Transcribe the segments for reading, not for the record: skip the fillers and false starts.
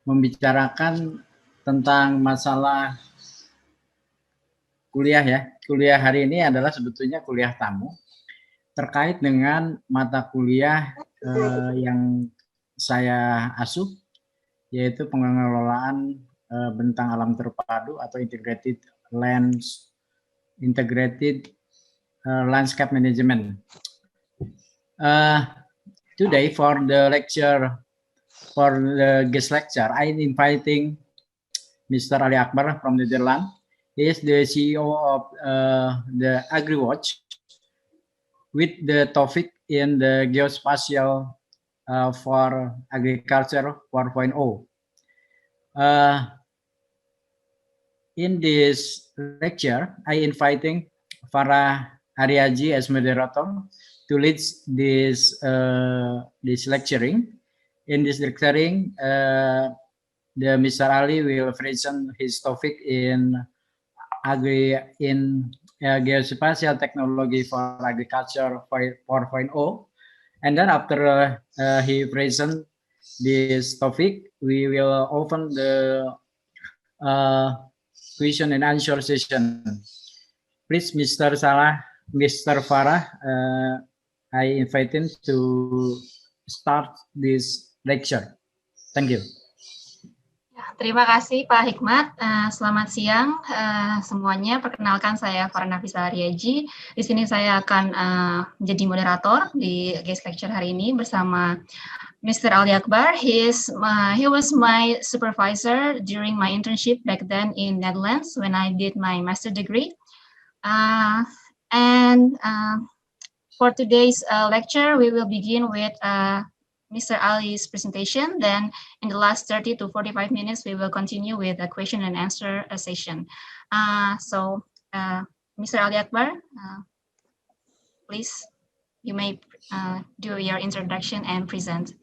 membicarakan tentang masalah kuliah ya. Kuliah hari ini adalah sebetulnya kuliah tamu terkait dengan mata kuliah yang saya asuh, yaitu pengelolaan bentang alam terpadu atau integrated landscape management. Today for the guest lecture, I'm inviting Mr. Ali Akbar from Netherlands. He is the CEO of the Agriwatch with the topic in the Geospatial for Agriculture 4.0. In this lecture, I inviting Farah Aryaji as moderator to lead this lecturing. In this lecturing, the Mr. Ali will present his topic in Geospatial Technology for Agriculture 4.0, and then after he present this topic, we will open the question and answer session. Please, Mr. Farah, I invite him to start this lecture. Thank you. Terima kasih Pak Hikmat. Selamat siang semuanya. Perkenalkan saya Farah Nafisa Aryaji. Di sini saya akan menjadi moderator di guest lecture hari ini bersama Mr. Ali Akbar. He was my supervisor during my internship back then in Netherlands when I did my master degree. For today's lecture, we will begin with Mr. Ali's presentation. Then in the last 30 to 45 minutes, we will continue with a question and answer session. Mr. Ali Akbar, please, you may do your introduction and present.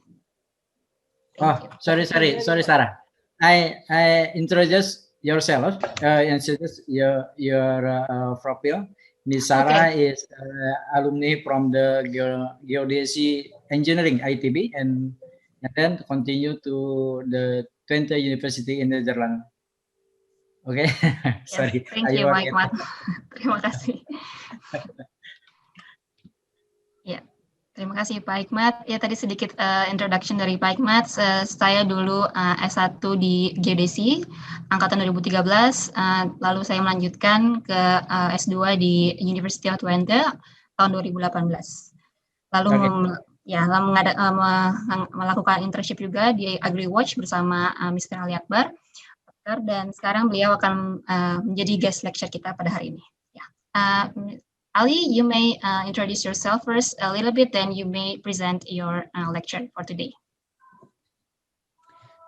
Sorry, Sarah. I introduce yourself. Introduce your profile. Ms. Sarah is alumni from the Geodesy Engineering ITB and then continue to the Twente University in Netherlands. Okay, sorry. Thank you, Pak Hikmat. Terima kasih. Terima kasih Pak Hikmat. Ya, tadi sedikit introduction dari Pak Hikmat. Saya dulu S1 di Geodesy angkatan 2013, lalu saya melanjutkan ke S2 di University of Twente tahun 2018. Lalu melakukan internship juga di Agriwatch bersama Mr. Ali Akbar. Dan sekarang beliau akan menjadi guest lecture kita pada hari ini. Ali, you may introduce yourself first a little bit, then you may present your lecture for today.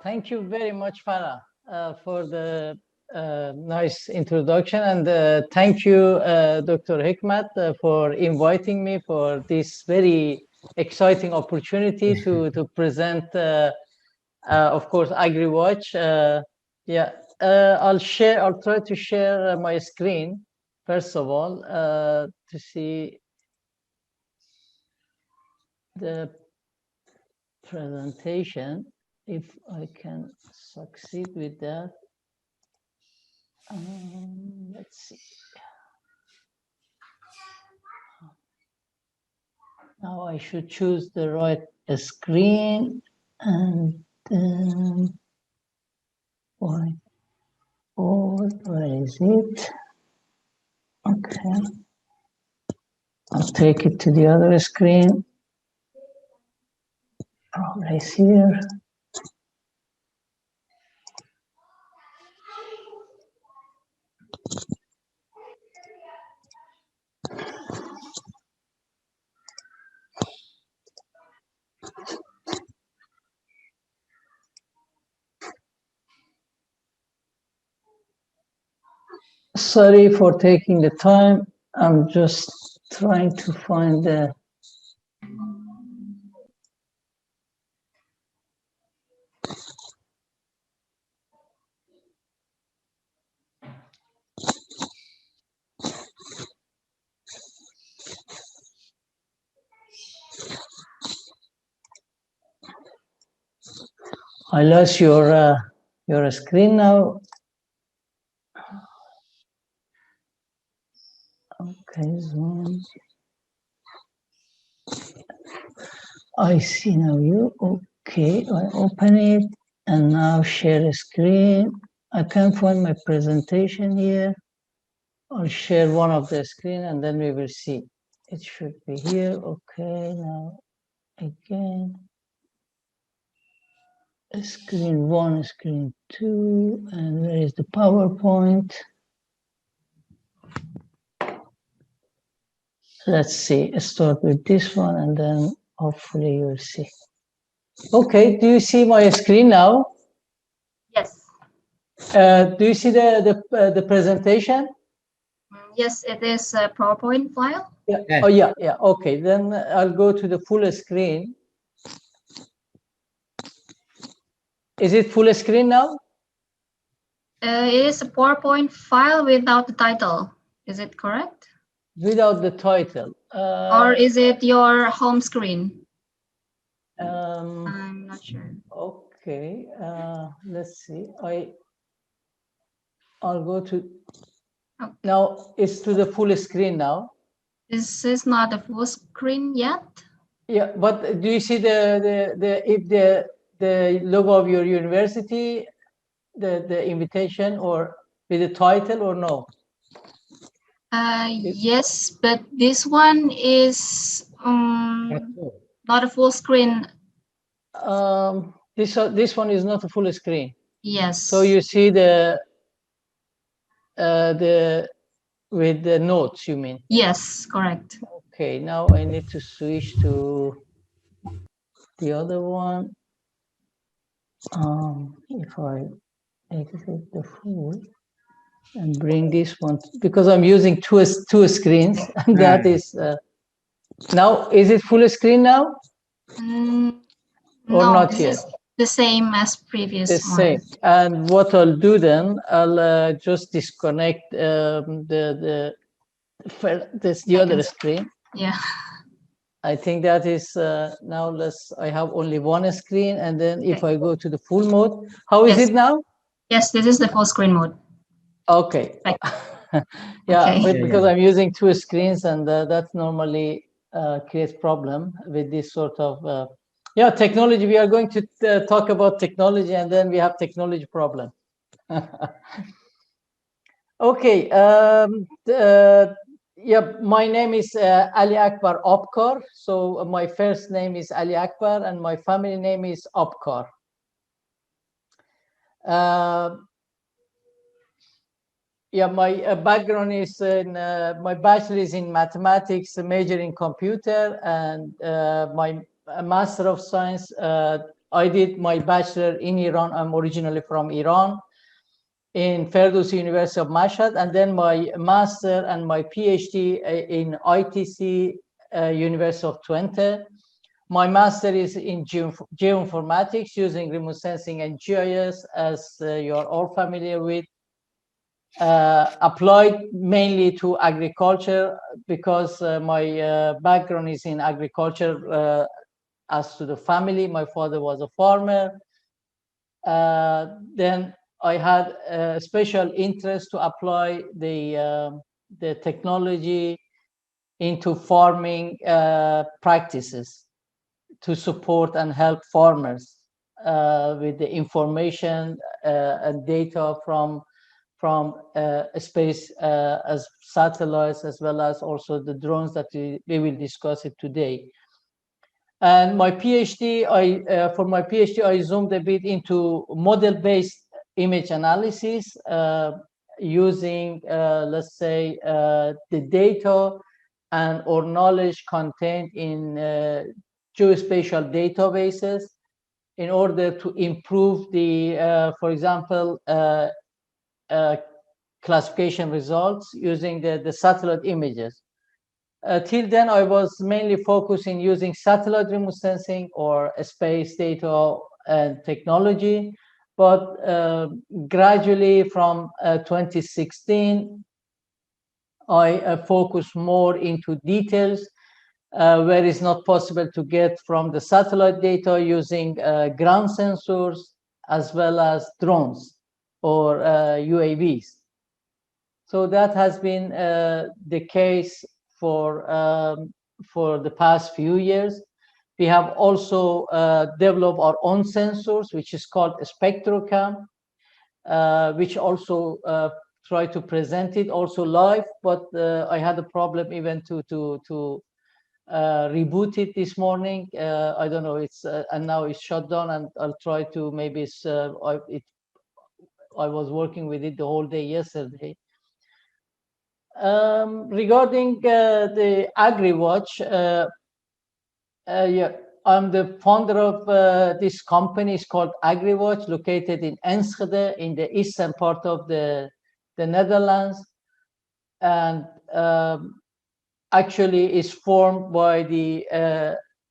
Thank you very much, Farah, for the nice introduction, and thank you, Dr. Hikmat, for inviting me for this very exciting opportunity to present, of course, Agriwatch. I'll try to share my screen. First of all, to see the presentation, if I can succeed with that. Let's see. Now I should choose the right screen, and then where is it? Okay, I'll take it to the other screen. Probably here. Sorry for taking the time. I'm just trying to find the I lost your screen now. Okay, zoom. I see now you. Okay, I open it and now share a screen. I can't find my presentation here. I'll share one of the screen and then we will see. It should be here. Okay, now again. Screen 1, screen 2, and where is the PowerPoint? Let's see, start with this one and then hopefully you'll see. Okay, do you see my screen now? Yes. Do you see the presentation? Yes, it is a PowerPoint file. Yeah. Oh yeah, yeah. Okay, then I'll go to the full screen. Is it full screen now? It is a PowerPoint file without the title. Is it correct? Without the title. Or is it your home screen? Um, I'm not sure. Okay, let's see. I'll go to. Okay. Now it's to the full screen now. This is not a full screen yet. Yeah, but do you see the logo of your university, the invitation, or with the title, or no? Yes, but this one is not a full screen. This one is not a full screen. Yes. So you see the with the notes, you mean? Yes, correct. Okay, now I need to switch to the other one. If I exit the full and bring this one, because I'm using two screens, and that is now, is it full screen now? Or no, not this yet? is the same as previous The one. same. And what I'll do then, I'll just disconnect the other screen. Yeah. I think that is now I have only one screen, and then if I go to the full mode, how is it now? Yes, this is the full screen mode. Okay. Yeah, Okay. because I'm using two screens, and that normally creates problem with this sort of technology. We are going to talk about technology, and then we have technology problem. Okay. Yeah, my name is Ali Akbar Opkar. So my first name is Ali Akbar, and my family name is Opkar. Yeah, my background is in my bachelor is in mathematics, a major in computer, and my master of science. I did my bachelor in Iran. I'm originally from Iran, in Ferdowsi University of Mashhad, and then my master and my PhD in ITC University of Twente. My master is in geoinformatics using remote sensing and GIS, as you are all familiar with. Applied mainly to agriculture, because my background is in agriculture. As to the family, my father was a farmer. Then I had a special interest to apply the technology into farming practices to support and help farmers with the information and data from space, as satellites, as well as also the drones that we will discuss it today. And my PhD, for my PhD, I zoomed a bit into model-based image analysis using, let's say, the data and or knowledge contained in geospatial databases in order to improve the, for example, classification results using the satellite images. Till then, I was mainly focusing using satellite remote sensing or space data and technology. But gradually from 2016, I focused more into details where it's not possible to get from the satellite data using ground sensors as well as drones or UAVs. So that has been the case for the past few years. We have also developed our own sensors, which is called Spectrocam, which also try to present it also live, but I had a problem even to reboot it this morning. I don't know, it's and now it's shut down, and I'll try to maybe I was working with it the whole day yesterday. Regarding the Agriwatch, yeah, I'm the founder of this company. It's called Agriwatch, located in Enschede, in the eastern part of the Netherlands, and actually is formed by the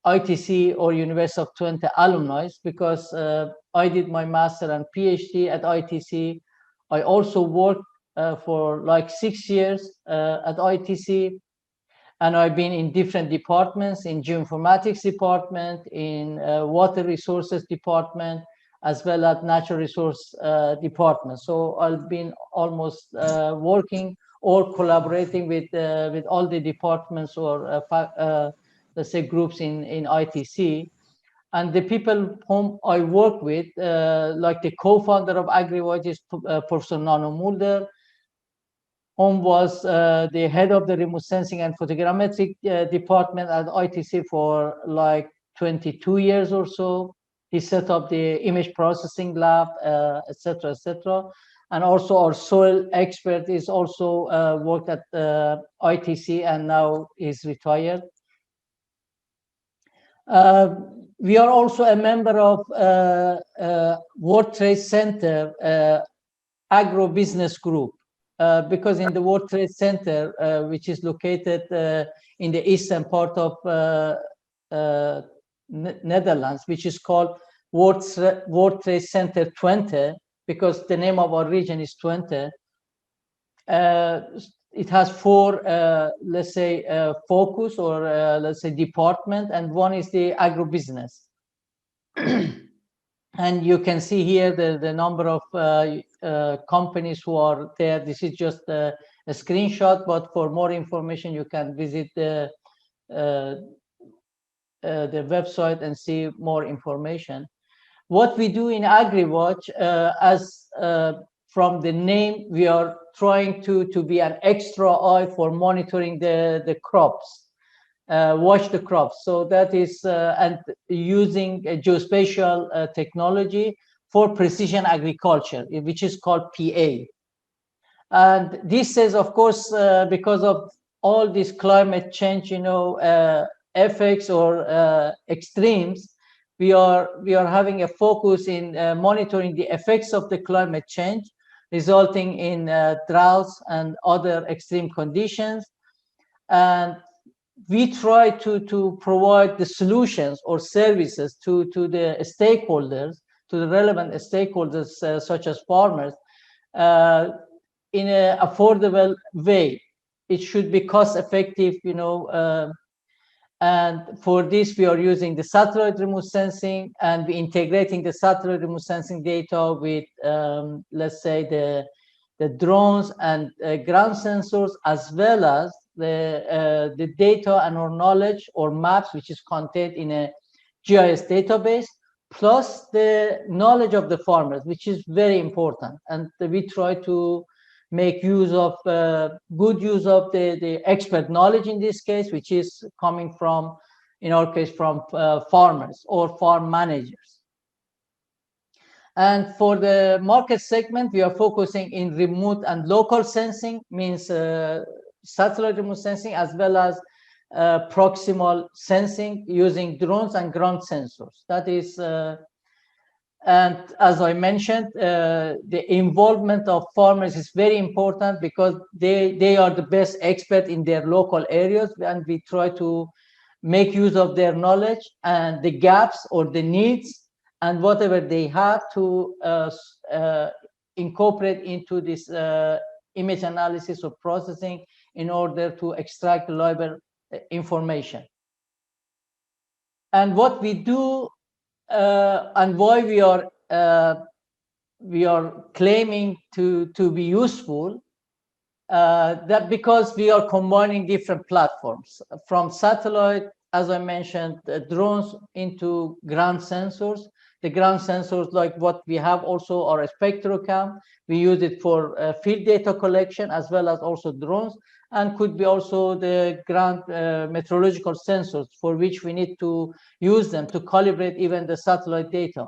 ITC or University of Twente alumni, because I did my master and PhD at ITC. I also worked for like 6 years at ITC, and I've been in different departments, in geoinformatics department, in water resources department, as well as natural resource department. So I've been almost working or collaborating with all the departments or let's say groups in ITC. And the people whom I work with, like the co-founder of Agriwatch is Professor Nano Mulder, whom was the head of the remote sensing and photogrammetric department at ITC for like 22 years or so. He set up the image processing lab, etc., etc. And also our soil expert is also worked at ITC and now is retired. We are also a member of World Trade Center Agro Business Group. Because in the World Trade Center, which is located in the eastern part of Netherlands, which is called World Trade Center Twente, because the name of our region is Twente. It has 4, let's say, focus or let's say department, and one is the agribusiness. And you can see here the number of companies who are there. This is just a screenshot, but for more information, you can visit the website and see more information. What we do in Agriwatch, as from the name, we are trying to be an extra eye for monitoring the crops. Watch the crops. So that is and using geospatial technology for precision agriculture, which is called PA. And this is, of course, because of all this climate change, you know, effects or extremes, we are having a focus in monitoring the effects of the climate change, resulting in droughts and other extreme conditions. And we try to provide the solutions or services to the stakeholders, to the relevant stakeholders, such as farmers, in an affordable way. It should be cost effective, you know, and for this we are using the satellite remote sensing, and we integrating the satellite remote sensing data with, let's say, the drones and ground sensors, as well as the data and our knowledge or maps, which is contained in a GIS database, plus the knowledge of the farmers, which is very important. And we try to make use of good use of the expert knowledge in this case, which is coming from, in our case, from farmers or farm managers. And for the market segment, we are focusing in remote and local sensing, means satellite remote sensing, as well as proximal sensing using drones and ground sensors. That is, and as I mentioned, the involvement of farmers is very important, because they are the best expert in their local areas, and we try to make use of their knowledge and the gaps or the needs and whatever they have to incorporate into this image analysis or processing in order to extract reliable information. And what we do and why we are we are claiming to be useful, that because we are combining different platforms from satellite, as I mentioned, drones into ground sensors. The ground sensors, like what we have also, are a Spectrocam. We use it for field data collection as well as also drones, and could be also the ground meteorological sensors, for which we need to use them to calibrate even the satellite data.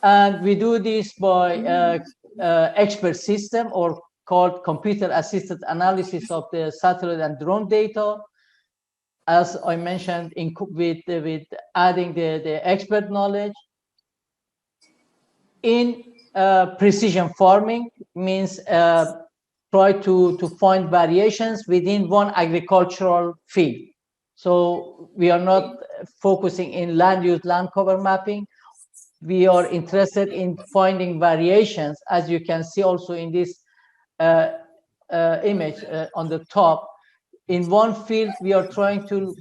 And we do this by expert system, or called computer-assisted analysis of the satellite and drone data. As I mentioned, with adding the expert knowledge. In precision farming means try to find variations within one agricultural field. So we are not focusing in land use, land cover mapping. We are interested in finding variations, as you can see also in this image on the top. In one field, we are trying to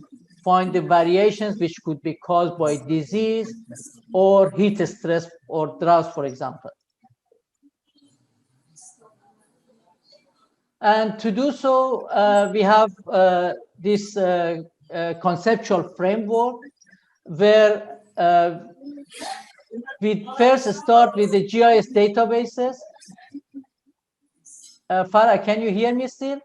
find the variations which could be caused by disease or heat stress or drought, for example. And to do so, we have this conceptual framework where we first start with the GIS databases. Farah, can you hear me still?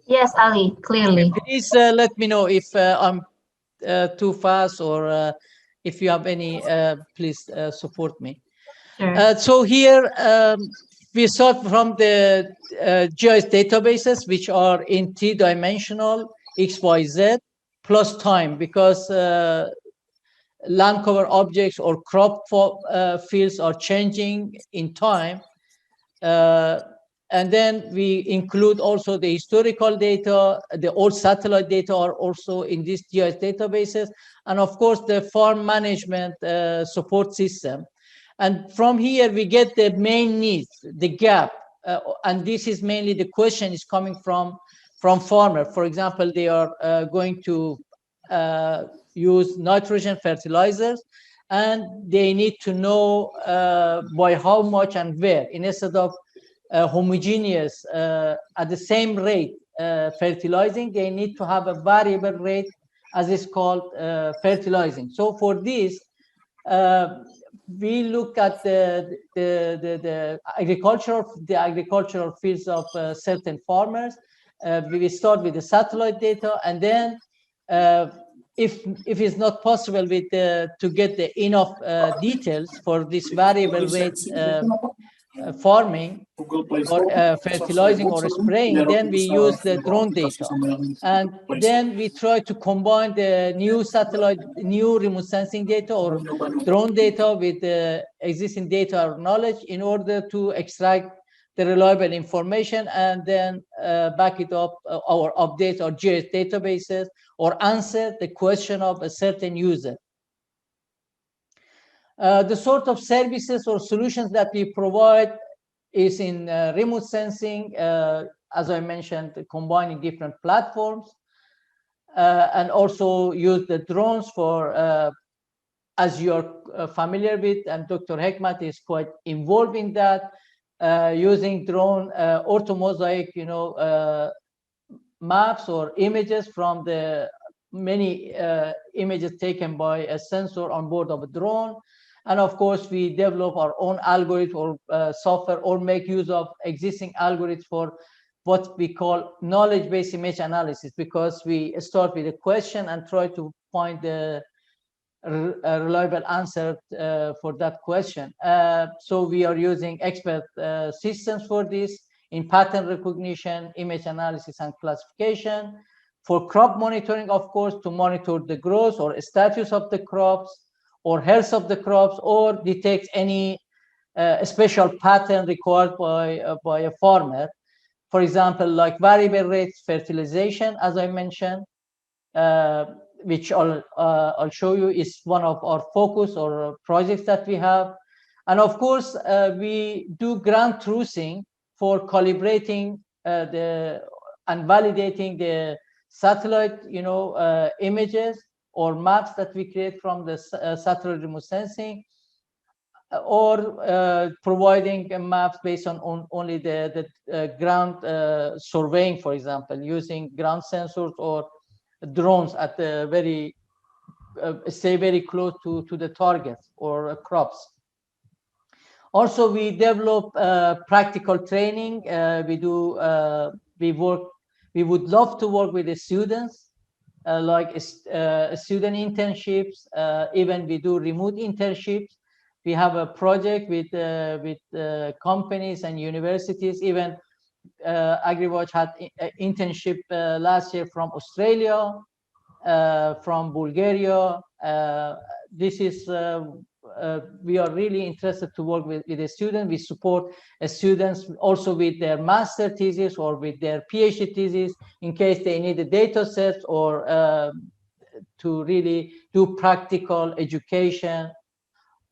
Yes, Ali, clearly. Please let me know if I'm too fast, or if you have any, please support me. Sure. So here we start from the GIS databases, which are in three-dimensional XYZ plus time, because land cover objects or crop fields are changing in time. And then we include also the historical data. The old satellite data are also in these GIS databases, and of course the farm management support system. And from here we get the main needs, the gap, and this is mainly the question is coming from farmers. For example, they are going to use nitrogen fertilizers, and they need to know by how much and where, instead of homogeneous at the same rate fertilizing, they need to have a variable rate, as is called fertilizing. So for this, we look at the agricultural fields of certain farmers. We start with the satellite data, and then if it's not possible with to get the enough details for this variable rate farming or fertilizing or spraying, then we use the drone data, and then we try to combine the new satellite, new remote sensing data or drone data with the existing data or knowledge in order to extract the reliable information, and then back it up or update our GIS databases or answer the question of a certain user. The sort of services or solutions that we provide is in remote sensing, as I mentioned, combining different platforms, and also use the drones for, as you're familiar with, and Dr. Hikmat is quite involved in that, using drone orthomosaic, maps or images from the many images taken by a sensor on board of a drone. And of course, we develop our own algorithm or software, or make use of existing algorithms for what we call knowledge-based image analysis, because we start with a question and try to find a reliable answer for that question. So we are using expert systems for this in pattern recognition, image analysis, and classification. For crop monitoring, of course, to monitor the growth or status of the crops, or health of the crops, or detect any special pattern required by a farmer. For example, like variable rate fertilization, as I mentioned, which I'll show you, is one of our focus or projects that we have. And of course, we do ground truthing for calibrating and validating the satellite, images, or maps that we create from the satellite remote sensing, or providing maps based on only the ground surveying, for example, using ground sensors or drones at the very stay very close to the targets or crops. Also, we develop practical training. We would love to work with the students, like student internships. Even we do remote internships. We have a project with companies and universities. Even Agriwatch had an internship last year from Australia, from Bulgaria. This is we are really interested to work with the students. We support students also with their master thesis or with their PhD thesis in case they need the data sets or to really do practical education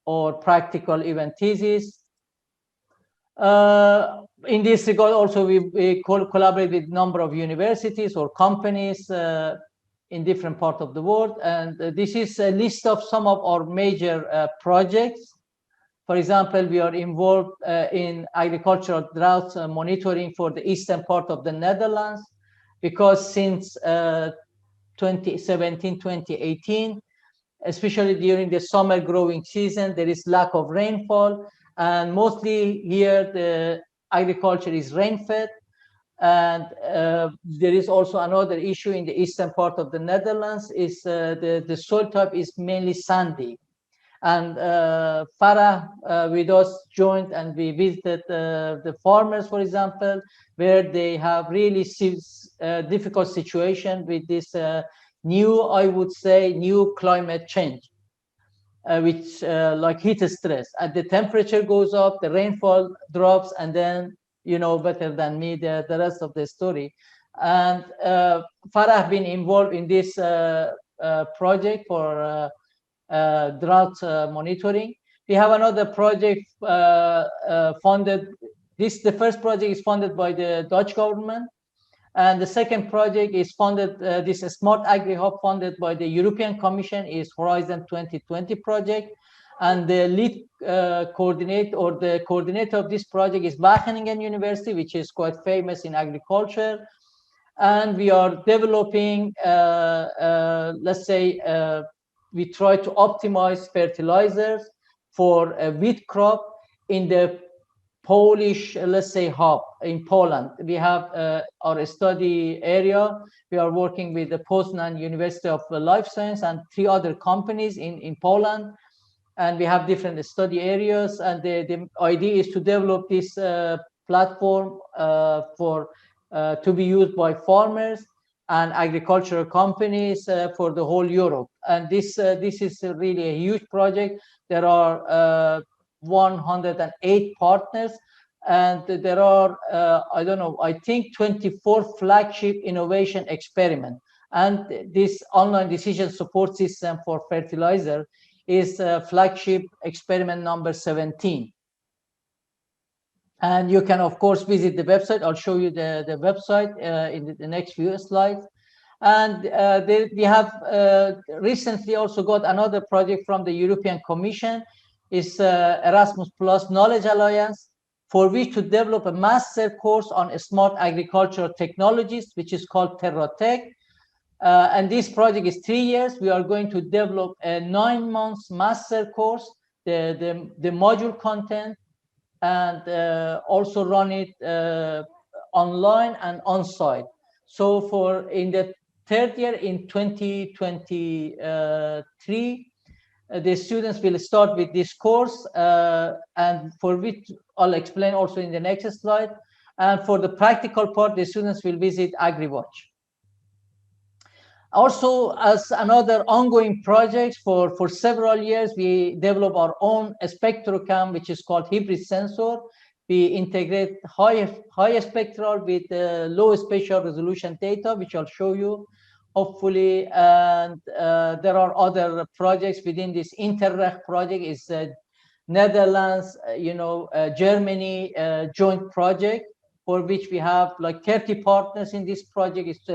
or practical event thesis. In this regard, also we collaborate with a number of universities or companies in different parts of the world. And this is a list of some of our major projects. For example, we are involved in agricultural drought monitoring for the eastern part of the Netherlands, because since 2017, 2018, especially during the summer growing season, there is lack of rainfall. And mostly here, the agriculture is rain-fed. And there is also another issue in the eastern part of the Netherlands is the soil type is mainly sandy. And Farah with us joined, and we visited the farmers, for example, where they have really difficult situation with this new, I would say, new climate change, which like heat stress. As the temperature goes up, the rainfall drops, and then, you know better than me the rest of the story. And Farah has been involved in this project for drought monitoring. We have another project funded. The first project is funded by the Dutch government, and the second project is funded. This SmartAgriHub funded by the European Commission is Horizon 2020 project, and the lead coordinator or the coordinator of this project is Wageningen University, which is quite famous in agriculture. And we are developing, let's say, we try to optimize fertilizers for a wheat crop in the Polish, let's say, hub in Poland. We have our study area. We are working with the Poznan University of Life Science and 3 other companies in Poland. And we have different study areas. And the idea is to develop this platform to be used by farmers and agricultural companies for the whole Europe. And this is really a huge project. There are 108 partners, and there are I don't know, I think 24 flagship innovation experiments. And this online decision support system for fertilizer is flagship experiment number 17. And you can, of course, visit the website. I'll show you the website in the next few slides. And we have recently also got another project from the European Commission. It's Erasmus Plus Knowledge Alliance, for which to develop a master course on smart agricultural technologies, which is called TerraTech. And this project is 3 years. We are going to develop a 9-month master course, the module content, and also run it online and on-site. So for in the 3rd year in 2023, the students will start with this course, and for which I'll explain also in the next slide. And for the practical part, the students will visit Agriwatch. Also, as another ongoing project for several years, we develop our own Spectrocam, which is called hybrid sensor. We integrate high spectral with low spatial resolution data, which I'll show you, hopefully. And there are other projects within this Interreg project. Is Netherlands, Germany joint project, for which we have like 30 partners in this project. It's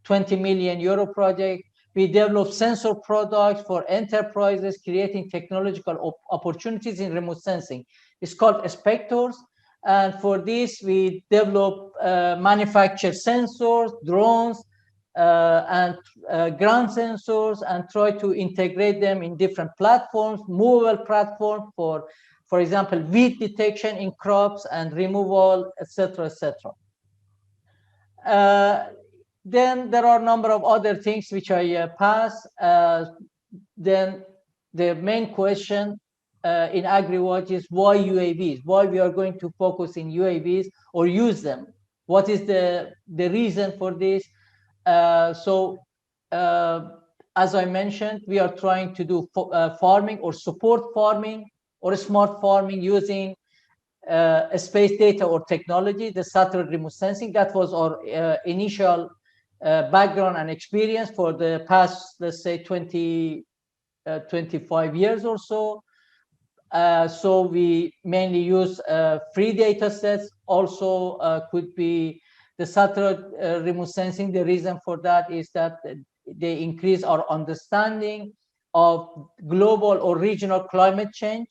20 million euro project. We develop sensor products for enterprises, creating technological opportunities in remote sensing. It's called Spectors. And for this, we develop manufacture sensors, drones, and ground sensors, and try to integrate them in different platforms, movable platform for example, weed detection in crops and removal, etc., etc. Then there are a number of other things which I pass. Then the main question in AgriWatch is why UAVs? Why we are going to focus in UAVs or use them? What is the reason for this? As I mentioned, we are trying to do farming or support farming or smart farming using space data or technology, the satellite remote sensing. That was our initial background and experience for the past, let's say, 25 years or so. So we mainly use free data sets. Also could be the satellite remote sensing. The reason for that is that they increase our understanding of global or regional climate change.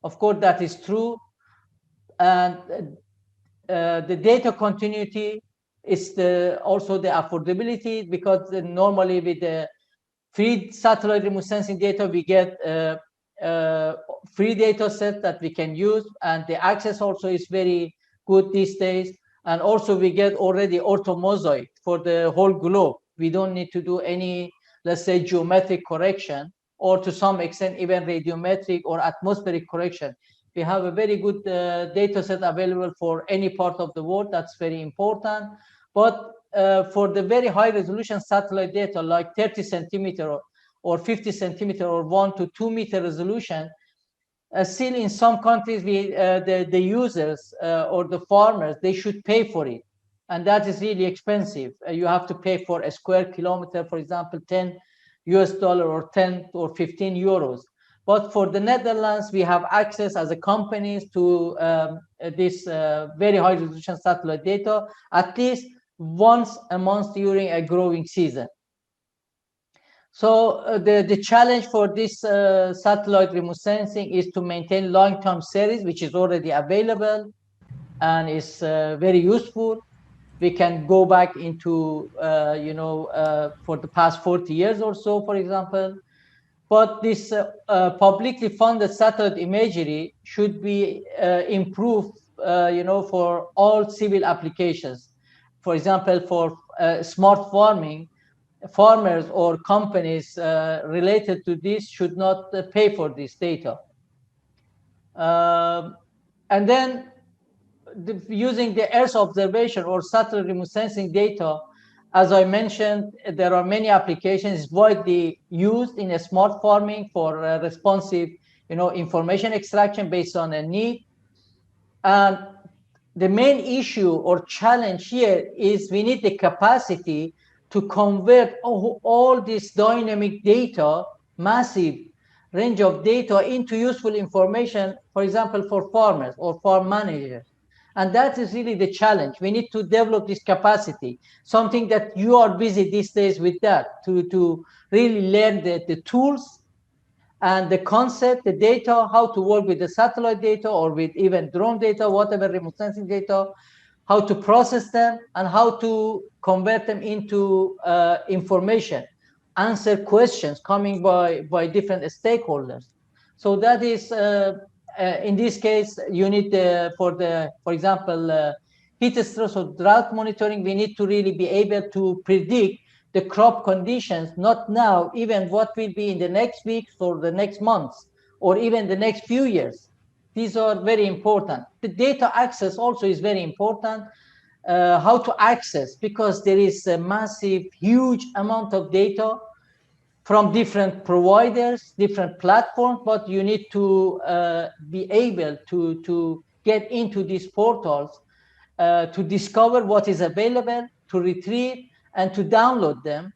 Of course, that is true. And the data continuity is also the affordability, because normally with the free satellite remote sensing data, we get free data set that we can use, and the access also is very good these days. And also we get already orthomosaic for the whole globe. We don't need to do any, let's say, geometric correction, or to some extent even radiometric or atmospheric correction. We have a very good data set available for any part of the world. That's very important. But for the very high resolution satellite data, like 30 centimeter or 50 centimeter or 1 to 2 meter resolution, still in some countries, the users or the farmers, they should pay for it. And that is really expensive. You have to pay for a square kilometer, for example, $10 or 10 or 15 euros. But for the Netherlands, we have access as a companies to this very high resolution satellite data at least once a month during a growing season. So the challenge for this satellite remote sensing is to maintain long-term series, which is already available and is very useful. We can go back into, for the past 40 years or so, for example. But this publicly funded satellite imagery should be improved, for all civil applications. For example, for smart farming, farmers or companies related to this should not pay for this data. And then using the Earth observation or satellite remote sensing data, as I mentioned, there are many applications widely used in a smart farming for responsive, information extraction based on a need. And the main issue or challenge here is we need the capacity to convert all this dynamic data, massive range of data, into useful information, for example, for farmers or farm managers. And that is really the challenge. We need to develop this capacity, something that you are busy these days with that, to really learn the tools and the concept, the data, how to work with the satellite data or with even drone data, whatever remote sensing data, how to process them and how to convert them into information, answer questions coming by different stakeholders. So that is, in this case, you need for example, heat stress or drought monitoring, we need to really be able to predict the crop conditions, not now, even what will be in the next weeks or the next months, or even the next few years. These are very important. The data access also is very important. How to access, because there is a massive, huge amount of data from different providers, different platforms, but you need to be able to get into these portals to discover what is available, to retrieve and to download them.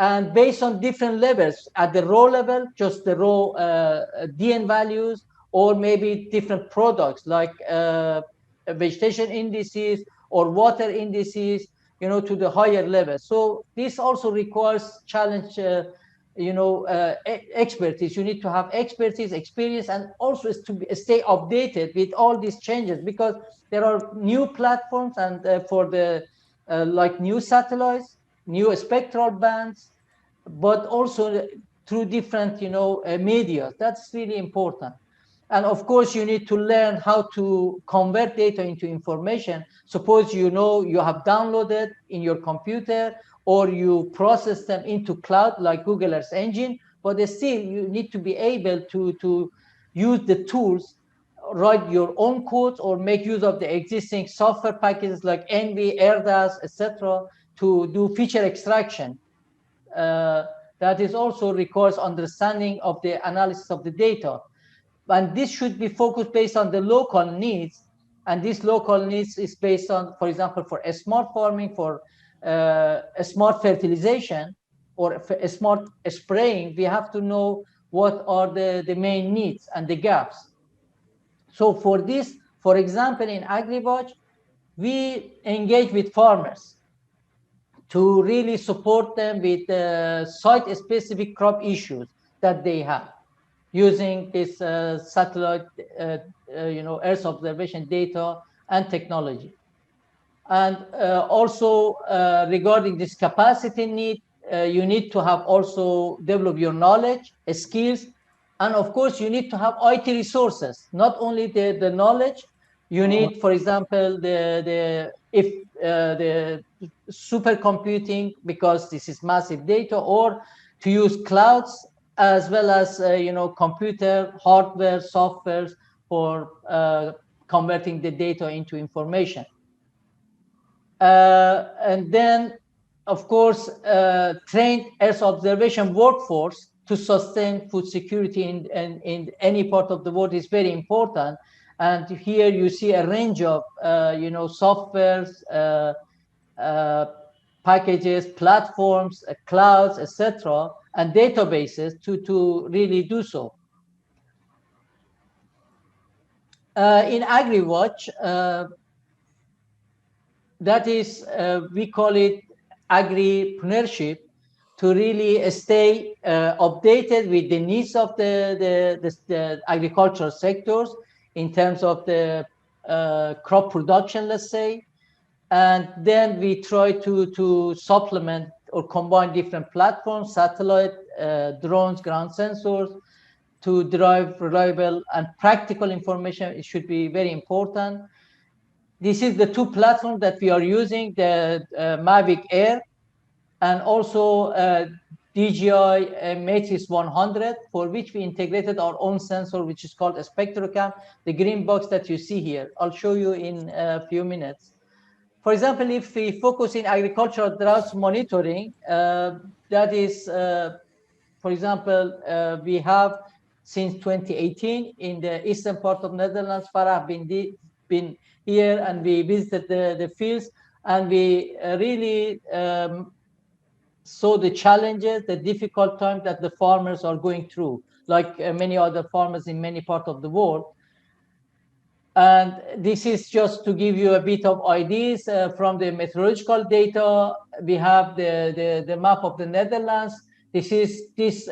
And based on different levels, at the raw level, just the raw DN values, or maybe different products like vegetation indices or water indices, to the higher level. So this also requires challenge, expertise. You need to have expertise, experience, and also stay updated with all these changes, because there are new platforms and for the like new satellites, new spectral bands, but also through different media. That's really important. And of course, you need to learn how to convert data into information. Suppose you have downloaded in your computer, or you process them into cloud like Google Earth Engine, but still you need to be able to use the tools, write your own codes, or make use of the existing software packages like NV, AirDAS, etc., to do feature extraction. That is also requires understanding of the analysis of the data. And this should be focused based on the local needs. And this local needs is based on, for example, for a smart farming, for a smart fertilization, or a smart spraying, we have to know what are the main needs and the gaps. So for this, for example, in AgriWatch, we engage with farmers to really support them with site-specific crop issues that they have, using this satellite, Earth observation data and technology. And also regarding this capacity need, you need to have also develop your knowledge, skills, and of course you need to have IT resources. Not only the knowledge, you need, for example, the supercomputing, because this is massive data, or to use clouds, as well as computer hardware, software for converting the data into information. And then, of course, trained Earth observation workforce to sustain food security in any part of the world is very important. And here you see a range of softwares, packages, platforms, clouds, etc., and databases to really do so. In AgriWatch, that is, we call it agripreneurship, to really stay updated with the needs of the agricultural sectors in terms of the crop production, let's say. And then we try to supplement or combine different platforms, satellite, drones, ground sensors, to derive reliable and practical information. It should be very important. This is the two platforms that we are using, the Mavic Air, and also DJI Matrix 100, for which we integrated our own sensor, which is called a Spectrocam, the green box that you see here. I'll show you in a few minutes. For example, if we focus in agricultural drought monitoring, that is, for example, we have since 2018 in the eastern part of Netherlands, Farah been here, and we visited the fields, and we really saw the challenges, the difficult times that the farmers are going through, like many other farmers in many parts of the world. And this is just to give you a bit of ideas from the meteorological data. We have the map of the Netherlands. This is this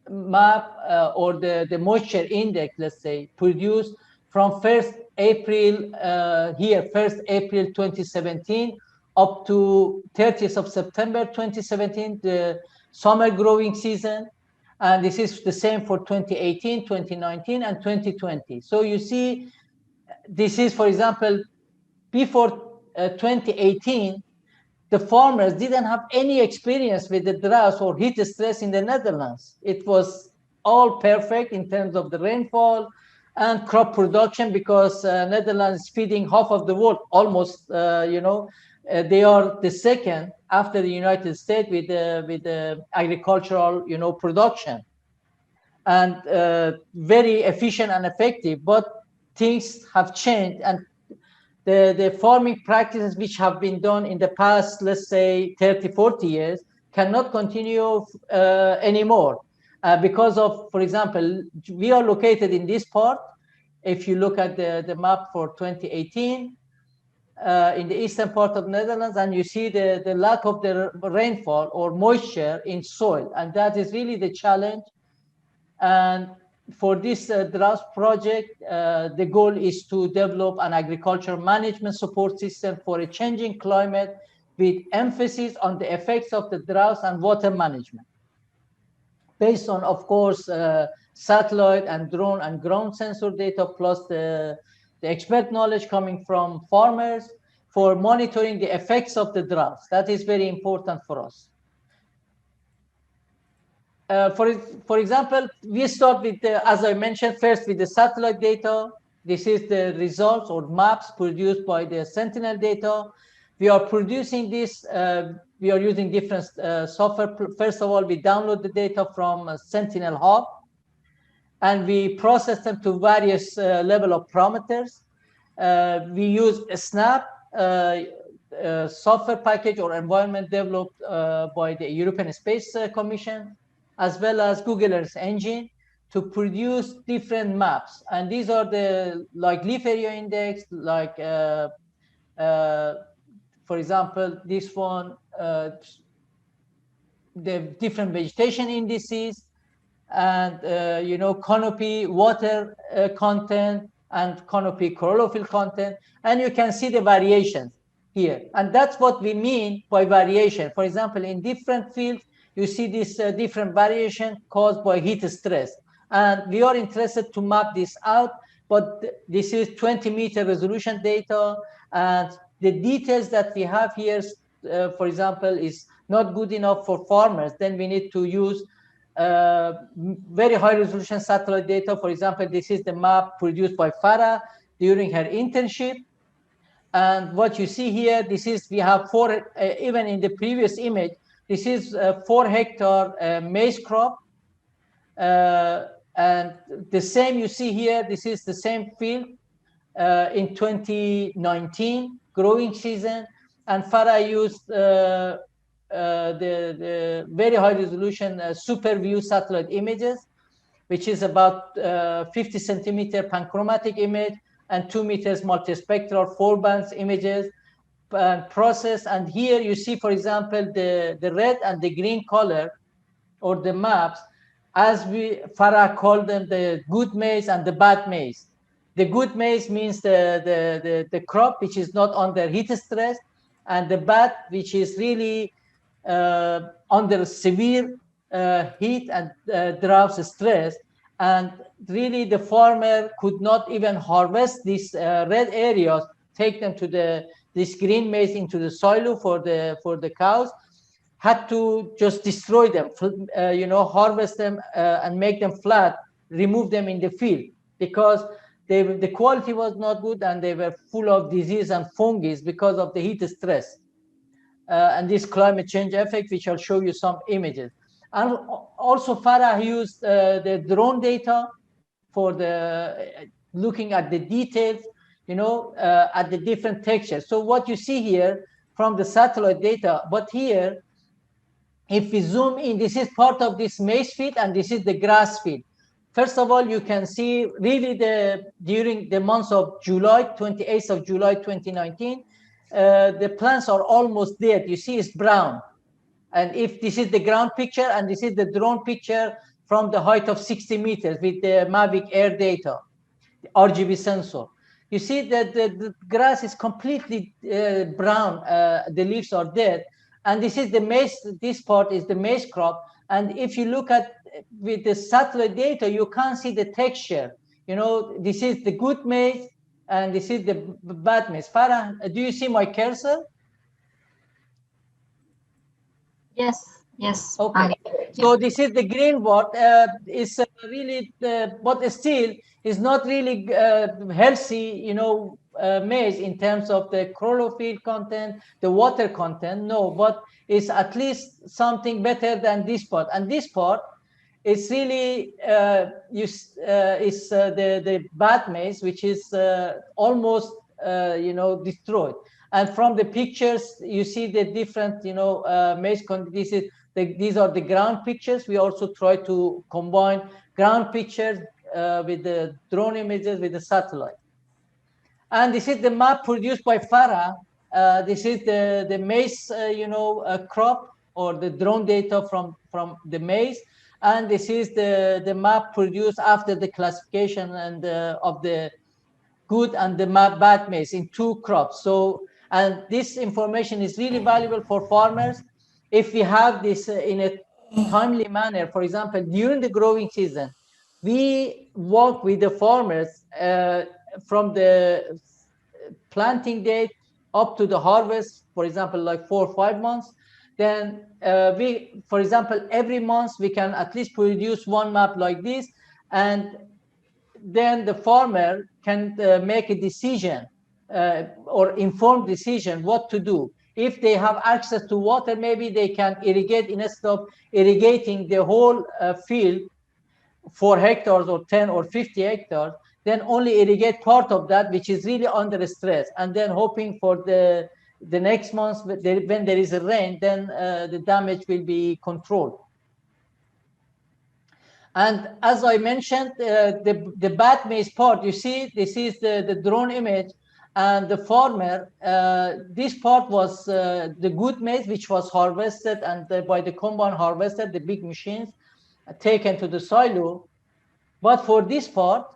map or the moisture index, let's say, produced from 1st April here, 1st April 2017 up to 30th of September 2017, the summer growing season. And this is the same for 2018, 2019, and 2020. So you see, this is, for example, before 2018, the farmers didn't have any experience with the drought or heat stress in the Netherlands. It was all perfect in terms of the rainfall and crop production, because Netherlands is feeding half of the world, almost, they are the second after the United States with the agricultural, production, and very efficient and effective. But things have changed, and the farming practices which have been done in the past, let's say 30, 40 years, cannot continue anymore because of, for example, we are located in this part. If you look at the map for 2018, in the eastern part of Netherlands, and you see the lack of the rainfall or moisture in soil, and that is really the challenge. And for this drought project, the goal is to develop an agriculture management support system for a changing climate with emphasis on the effects of the droughts and water management, based on, of course, satellite and drone and ground sensor data, plus the expert knowledge coming from farmers for monitoring the effects of the droughts. That is very important for us. For example, we start with, as I mentioned, first with the satellite data. This is the results or maps produced by the Sentinel data. We are producing this, we are using different software. First of all, we download the data from Sentinel Hub, and we process them to various level of parameters. We use a SNAP software package or environment developed by the European Space Commission, as well as Google Earth Engine, to produce different maps. And these are the like leaf area index, like for example, this one, the different vegetation indices, and you know, canopy water content and canopy chlorophyll content, and you can see the variations here. And that's what we mean by variation. For example, in different fields, you see this different variation caused by heat stress. And we are interested to map this out, but this is 20-meter resolution data, and the details that we have here, for example, is not good enough for farmers. Then we need to use very high resolution satellite data. For example, this is the map produced by Farah during her internship. And what you see here, this is, we have four, even in the previous image, this is a 4-hectare maize crop. And the same you see here, this is the same field in 2019 growing season. And Farah used the very high resolution super view satellite images, which is about 50 centimeter panchromatic image and 2 meters multispectral 4 bands images and process. And here you see, for example, the red and the green color, or the maps, as Farah called them, the good maize and the bad maize. The good maize means the crop which is not under heat stress, and the bad, which is really under severe heat and drought stress. And really the farmer could not even harvest these red areas, take them to this green maize into the silo for the cows, had to just destroy them, you know, harvest them and make them flat, remove them in the field, because the quality was not good and they were full of disease and fungi because of the heat stress and this climate change effect, which I'll show you some images. And also Farah used the drone data for looking at the details, you know, at the different textures. So what you see here from the satellite data, but here, if we zoom in, this is part of this maize field and this is the grass field. First of all, you can see really during the months of July, 28th of July 2019, the plants are almost dead. You see it's brown. And if this is the ground picture and this is the drone picture from the height of 60 meters with the Mavic Air data, the RGB sensor, you see that the grass is completely brown. The leaves are dead. And this is the maize, this part is the maize crop. And if you look at with the satellite data, you can't see the texture. You know, this is the good maize and this is the bad maize. Farah, do you see my cursor? Yes, yes. Okay. So this is the green part. It's really, but still is not really healthy, you know, maize in terms of the chlorophyll content, the water content. No, but it's at least something better than this part. And this part is really the bad maize, which is almost you know, destroyed. And from the pictures, you see the different, you know, maize. These are the ground pictures. We also try to combine ground pictures with the drone images with the satellite. And this is the map produced by Farah. This is the maize, crop, or the drone data from the maize. And this is the map produced after the classification and of the good and the bad maize in 2 crops. So, and this information is really valuable for farmers if we have this in a timely manner. For example, during the growing season, we work with the farmers from the planting date up to the harvest, for example, like 4 or 5 months. Then we, for example, every month we can at least produce 1 map like this, and then the farmer can make a decision or informed decision what to do. If they have access to water, maybe they can irrigate instead of irrigating the whole field, 4 hectares or 10 or 50 hectares, then only irrigate part of that, which is really under stress, and then hoping for the next month when there is a rain, then the damage will be controlled. And as I mentioned, the bad maize part, you see, this is the drone image, and the farmer, this part was the good maize, which was harvested and by the combine harvested, the big machines, taken to the silo. But for this part,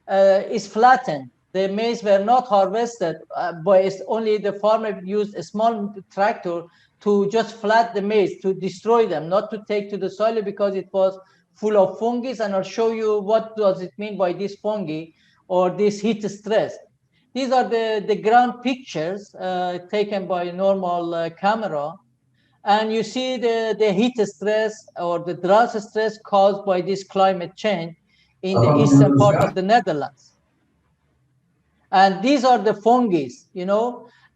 is flattened. The maize were not harvested, but only the farmer used a small tractor to just flat the maize, to destroy them, not to take to the soil because it was full of fungi. And I'll show you what does it mean by this fungi or this heat stress. These are the ground pictures taken by a normal camera. And you see the heat stress or the drought stress caused by this climate change in the eastern part of the Netherlands. And these are the fungi,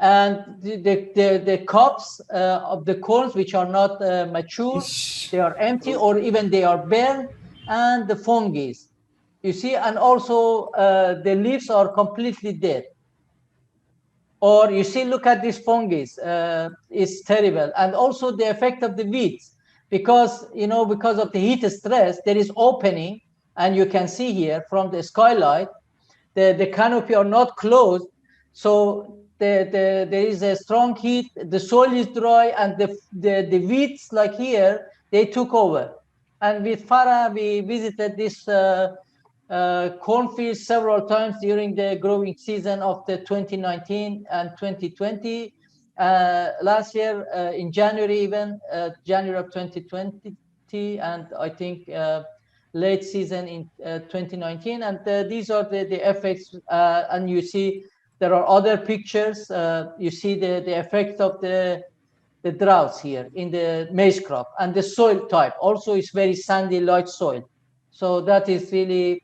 and the cobs of the corns which are not mature, they are empty or even they are bare, and the fungi, you see, and also the leaves are completely dead. Or you see, look at these fungi, it's terrible. And also the effect of the weeds, because, because of the heat stress, there is opening, and you can see here from the skylight, the canopy are not closed. So there is a strong heat, the soil is dry, and the weeds like here, they took over. And with Farah, we visited this cornfields several times during the growing season of the 2019 and 2020. Last year in January, even January of 2020, and I think late season in 2019. And these are the effects. And you see there are other pictures. You see the effect of the droughts here in the maize crop, and the soil type also is very sandy, light soil. So that is really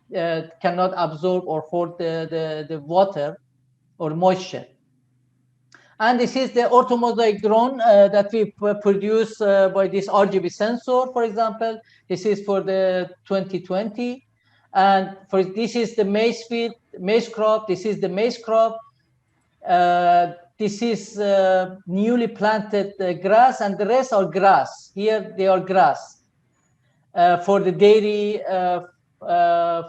cannot absorb or hold the water or moisture. And this is the orthomosaic drone that we produce by this RGB sensor, for example. This is for the 2020. And for this is the maize field, maize crop. This is the maize crop. This is newly planted grass, and the rest are grass. Here they are grass for the dairy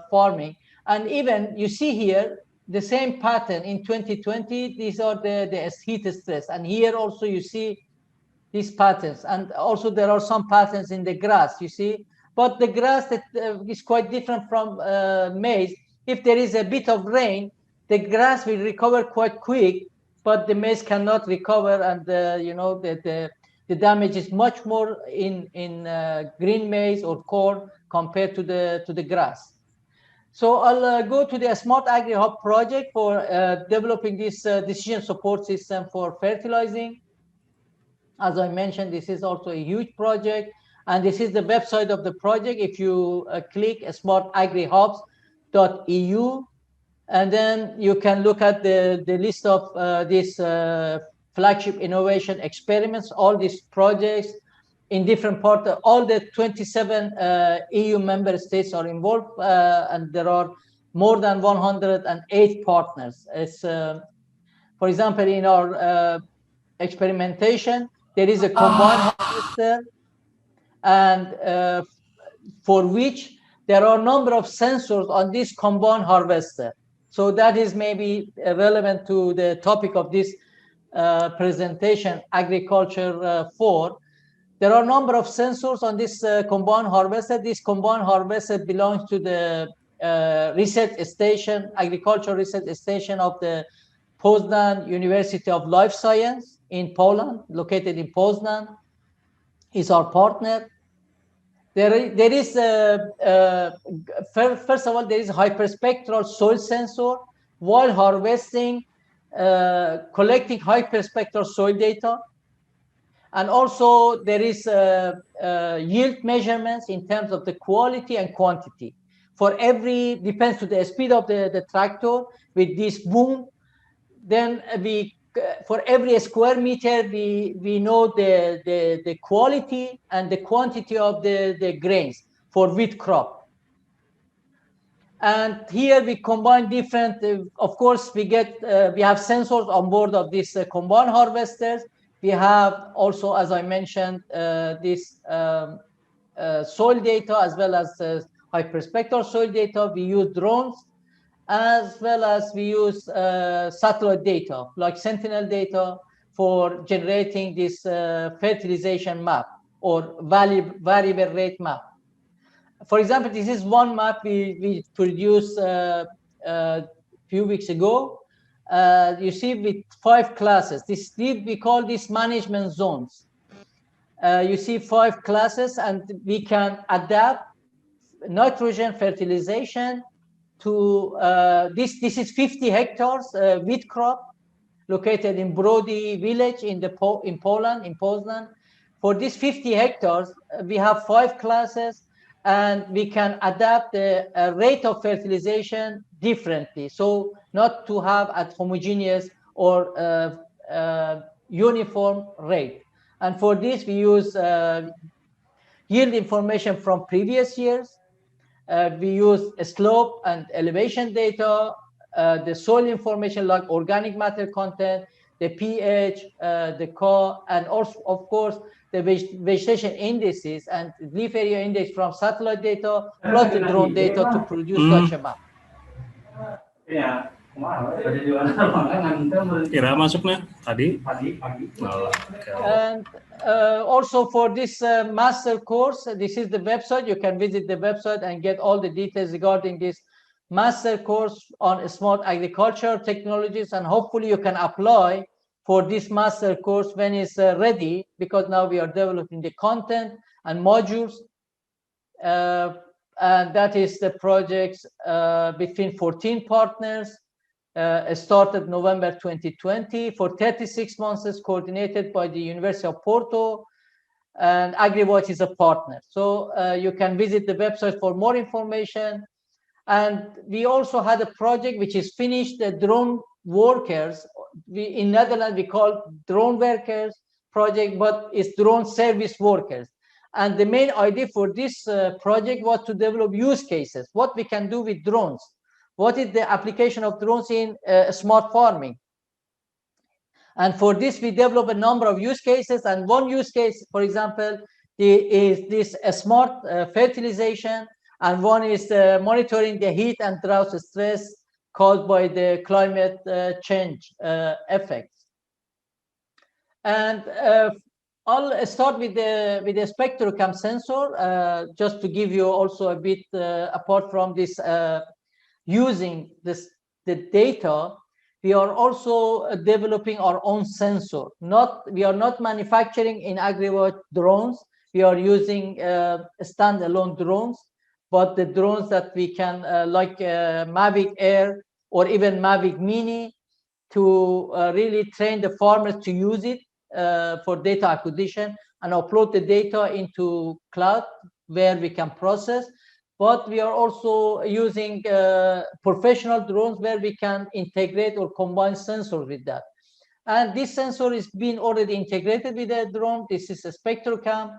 farming. And even you see here the same pattern in 2020. These are the heat stress, and here also you see these patterns, and also there are some patterns in the grass, you see. But the grass that is quite different from maize. If there is a bit of rain, the grass will recover quite quick, but the maize cannot recover, and the damage is much more in green maize or corn compared to the grass. So I'll go to the SmartAgriHub project for developing this decision support system for fertilizing. As I mentioned, this is also a huge project, and this is the website of the project. If you click SmartAgriHubs.eu, and then you can look at the list of these flagship innovation experiments, all these projects in different parts. All the 27 EU member states are involved, and there are more than 108 partners. It's, for example, in our experimentation, there is a combine harvester, and for which there are a number of sensors on this combine harvester. So that is maybe relevant to the topic of this presentation, Agriculture 4. There are a number of sensors on this combine harvester. This combine harvester belongs to the research station, agricultural research station of the Poznan University of Life Science in Poland, located in Poznan. Is our partner. There is first of all, there is a hyperspectral soil sensor while harvesting, collecting hyperspectral soil data. And also there is yield measurements in terms of the quality and quantity. For every, depends to the speed of the tractor with this boom, then we, for every square meter, we know the quality and the quantity of the grains for wheat crop. And here we combine different, of course, we have sensors on board of these combine harvesters. We have also, as I mentioned, this soil data as well as hyperspectral soil data. We use drones as well as we use satellite data like Sentinel data for generating this fertilization map or variable rate map. For example, this is one map we produced a few weeks ago. You see with 5 classes. We call this management zones. You see 5 classes, and we can adapt nitrogen fertilization to this is 50 hectares wheat crop located in Brody village in Poland, in Poznan. For these 50 hectares, we have 5 classes, and we can adapt the rate of fertilization differently, so not to have a homogeneous or uniform rate. And for this, we use yield information from previous years. We use slope and elevation data, the soil information like organic matter content, the pH, the Ca, and also, of course, the vegetation indices and leaf area index from satellite data plus the drone data to produce such a map. Kira masuknya tadi. And also for this master course, this is the website. You can visit the website and get all the details regarding this master course on smart agriculture technologies, and hopefully you can apply for this master course when it's ready, because now we are developing the content and modules. And that is the projects between 14 partners, started November 2020 for 36 months, coordinated by the University of Porto, and Agriwatch is a partner. So you can visit the website for more information. And we also had a project which is finished, the drone workers. In Netherlands, we call drone workers project, but it's drone service workers. And the main idea for this project was to develop use cases, what we can do with drones. What is the application of drones in smart farming? And for this, we develop a number of use cases. And one use case, for example, is this smart fertilization. And one is monitoring the heat and drought stress caused by the climate change effects. And I'll start with the Spectrocam sensor, just to give you also a bit, apart from this, using the data, we are also developing our own sensor. We are not manufacturing in Agriwatch drones. We are using standalone drones, but the drones that we can, like Mavic Air or even Mavic Mini, to really train the farmers to use it for data acquisition and upload the data into cloud where we can process. But we are also using professional drones where we can integrate or combine sensors with that. And this sensor is being already integrated with a drone. This is a Spectrocam.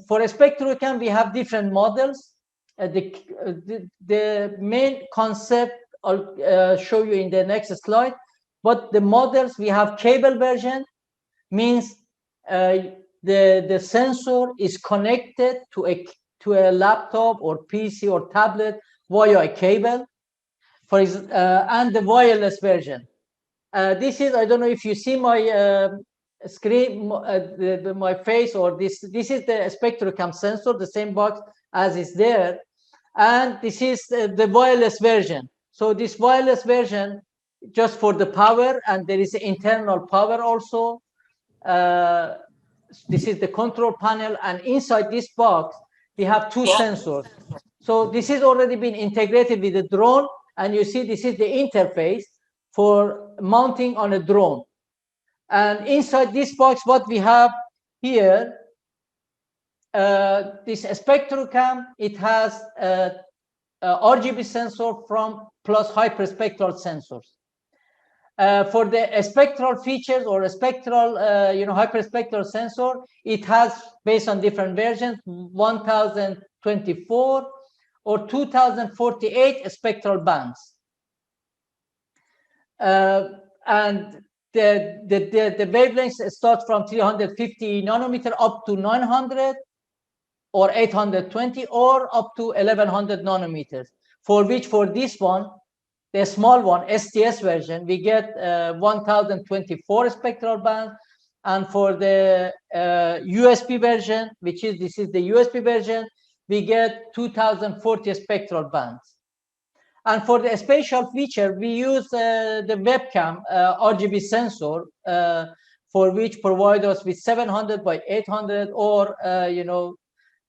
For a Spectrocam, we have different models. The main concept I'll show you in the next slide. But the models, we have cable version, means the sensor is connected to a laptop or PC or tablet via a cable. and the wireless version. This is, I don't know if you see my screen, my face, or this is the Spectrocam sensor, the same box as is there, and this is the wireless version. So this wireless version, just for the power, and there is internal power also. This is the control panel, and inside this box we have two sensors. So this has already been integrated with the drone, and you see this is the interface for mounting on a drone. And inside this box, what we have here, this Spectrocam, it has a RGB sensor from plus hyperspectral sensors. For the spectral features or a spectral, hyperspectral sensor, it has, based on different versions, 1024 or 2048 spectral bands. And the wavelengths start from 350 nanometer up to 900 or 820 or up to 1100 nanometers, for which for this one, the small one, STS version, we get 1024 spectral bands, and for the USB version, this is the USB version, we get 2040 spectral bands. And for the spatial feature, we use the webcam RGB sensor, for which provide us with 700 by 800 or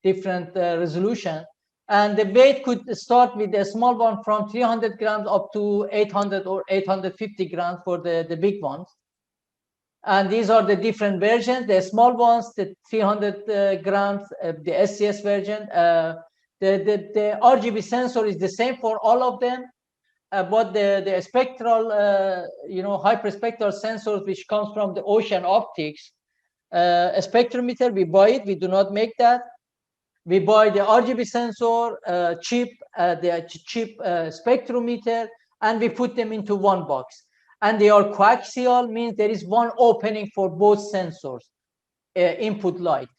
different resolution. And the weight could start with a small one from 300 grams up to 800 or 850 grams for the big ones. And these are the different versions. The small ones, the 300 grams, the SCS version. The RGB sensor is the same for all of them, but the spectral, hyperspectral sensors, which comes from the ocean optics, a spectrometer, we buy it. We do not make that. We buy the RGB sensor, the cheap spectrometer, and we put them into one box. And they are coaxial, means there is one opening for both sensors, input light.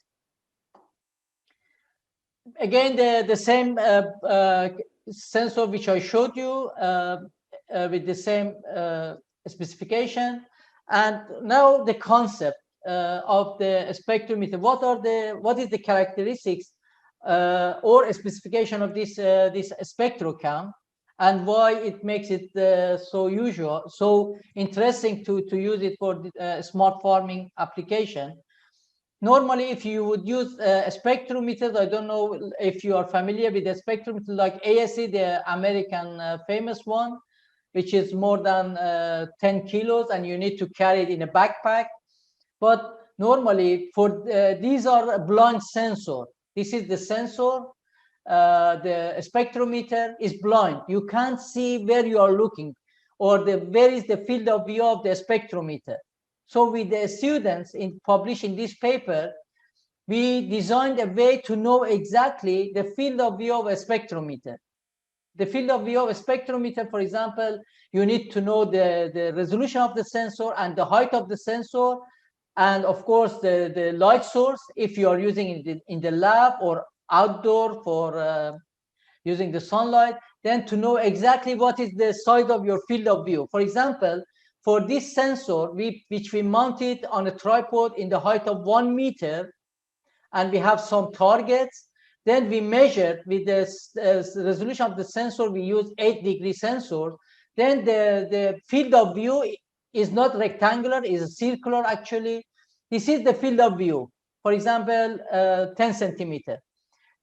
Again, the same sensor which I showed you with the same specification. And now the concept of the spectrometer. What is the characteristics or a specification of this Spectrocam, and why it makes it so interesting to use it for smart farming application? Normally, if you would use spectrometers, I don't know if you are familiar with the spectrometer like ASE, the American famous one, which is more than 10 kilos, and you need to carry it in a backpack. But normally, for these are a blind sensor. This is the sensor. The spectrometer is blind. You can't see where you are looking, or where is the field of view of the spectrometer. So with the students in publishing this paper, we designed a way to know exactly the field of view of a spectrometer. The field of view of a spectrometer, for example, you need to know the resolution of the sensor and the height of the sensor, and of course the light source if you are using it in the lab or outdoor for using the sunlight. Then to know exactly what is the size of your field of view. For example, for this sensor, which we mounted on a tripod in the height of 1 meter, and we have some targets. Then we measured with the resolution of the sensor. We use 8-degree sensor. Then the field of view is not rectangular, is circular actually. This is the field of view. For example, 10 centimeter.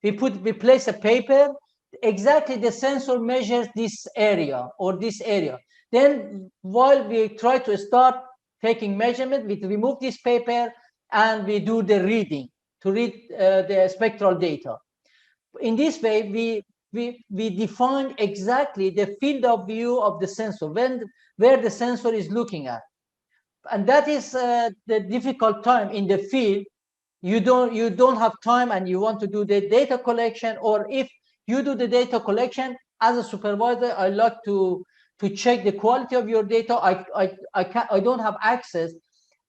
We place a paper. Exactly the sensor measures this area or this area. Then while we try to start taking measurement, we remove this paper and we do the reading to read the spectral data. In this way, we define exactly the field of view of the sensor, where the sensor is looking at. And that is the difficult time in the field. You don't have time and you want to do the data collection, or if you do the data collection as a supervisor, I like to check the quality of your data. I don't have access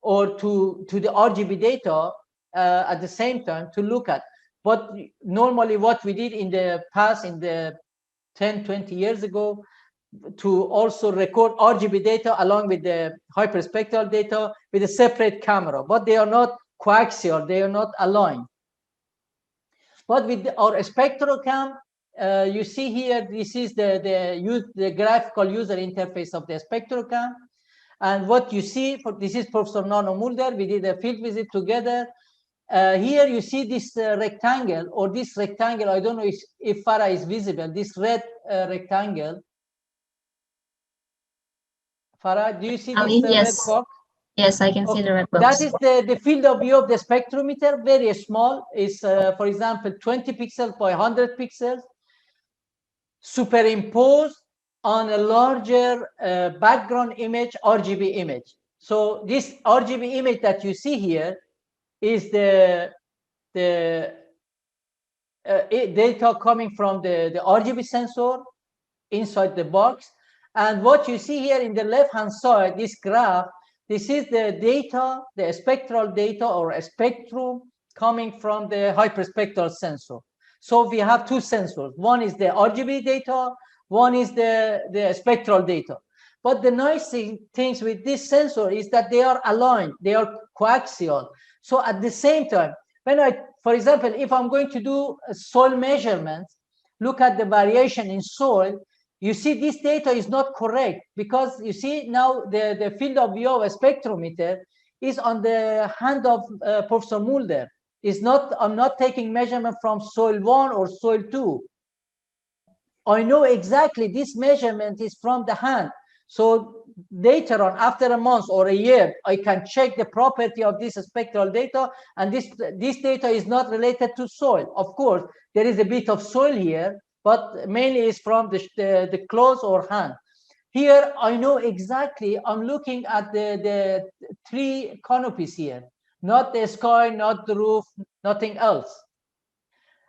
or to the RGB data at the same time to look at. But normally what we did in the past, in the 10, 20 years ago, to also record RGB data along with the hyperspectral data with a separate camera, but they are not coaxial, they are not aligned. But with our Spectrocam, you see here, this is the graphical user interface of the Spectrocam. And what you see, this is Professor Nano Mulder, we did a field visit together. Here you see this rectangle, or this rectangle, I don't know if Farah is visible, this red rectangle. Farah, do you see this yes. red box? Yes, I can see the red box. That is the field of view of the spectrometer, very small. It's, for example, 20 pixels by 100 pixels, superimposed on a larger background image, RGB image. So this RGB image that you see here is the data coming from the RGB sensor inside the box. And what you see here in the left-hand side, this graph, this is the data, the spectral data or a spectrum coming from the hyperspectral sensor. So we have two sensors. One is the RGB data, one is the spectral data. But the nice things with this sensor is that they are aligned, they are coaxial. So at the same time, when for example, if I'm going to do a soil measurement, look at the variation in soil, you see this data is not correct, because you see now the field of view of a spectrometer is on the hand of Professor Mulder. I'm not taking measurement from soil 1 or soil 2. I know exactly this measurement is from the hand. So later on, after a month or a year, I can check the property of this spectral data, and this data is not related to soil. Of course, there is a bit of soil here, but mainly is from the clothes or hand. Here, I know exactly, I'm looking at the tree canopies here, not the sky, not the roof, nothing else.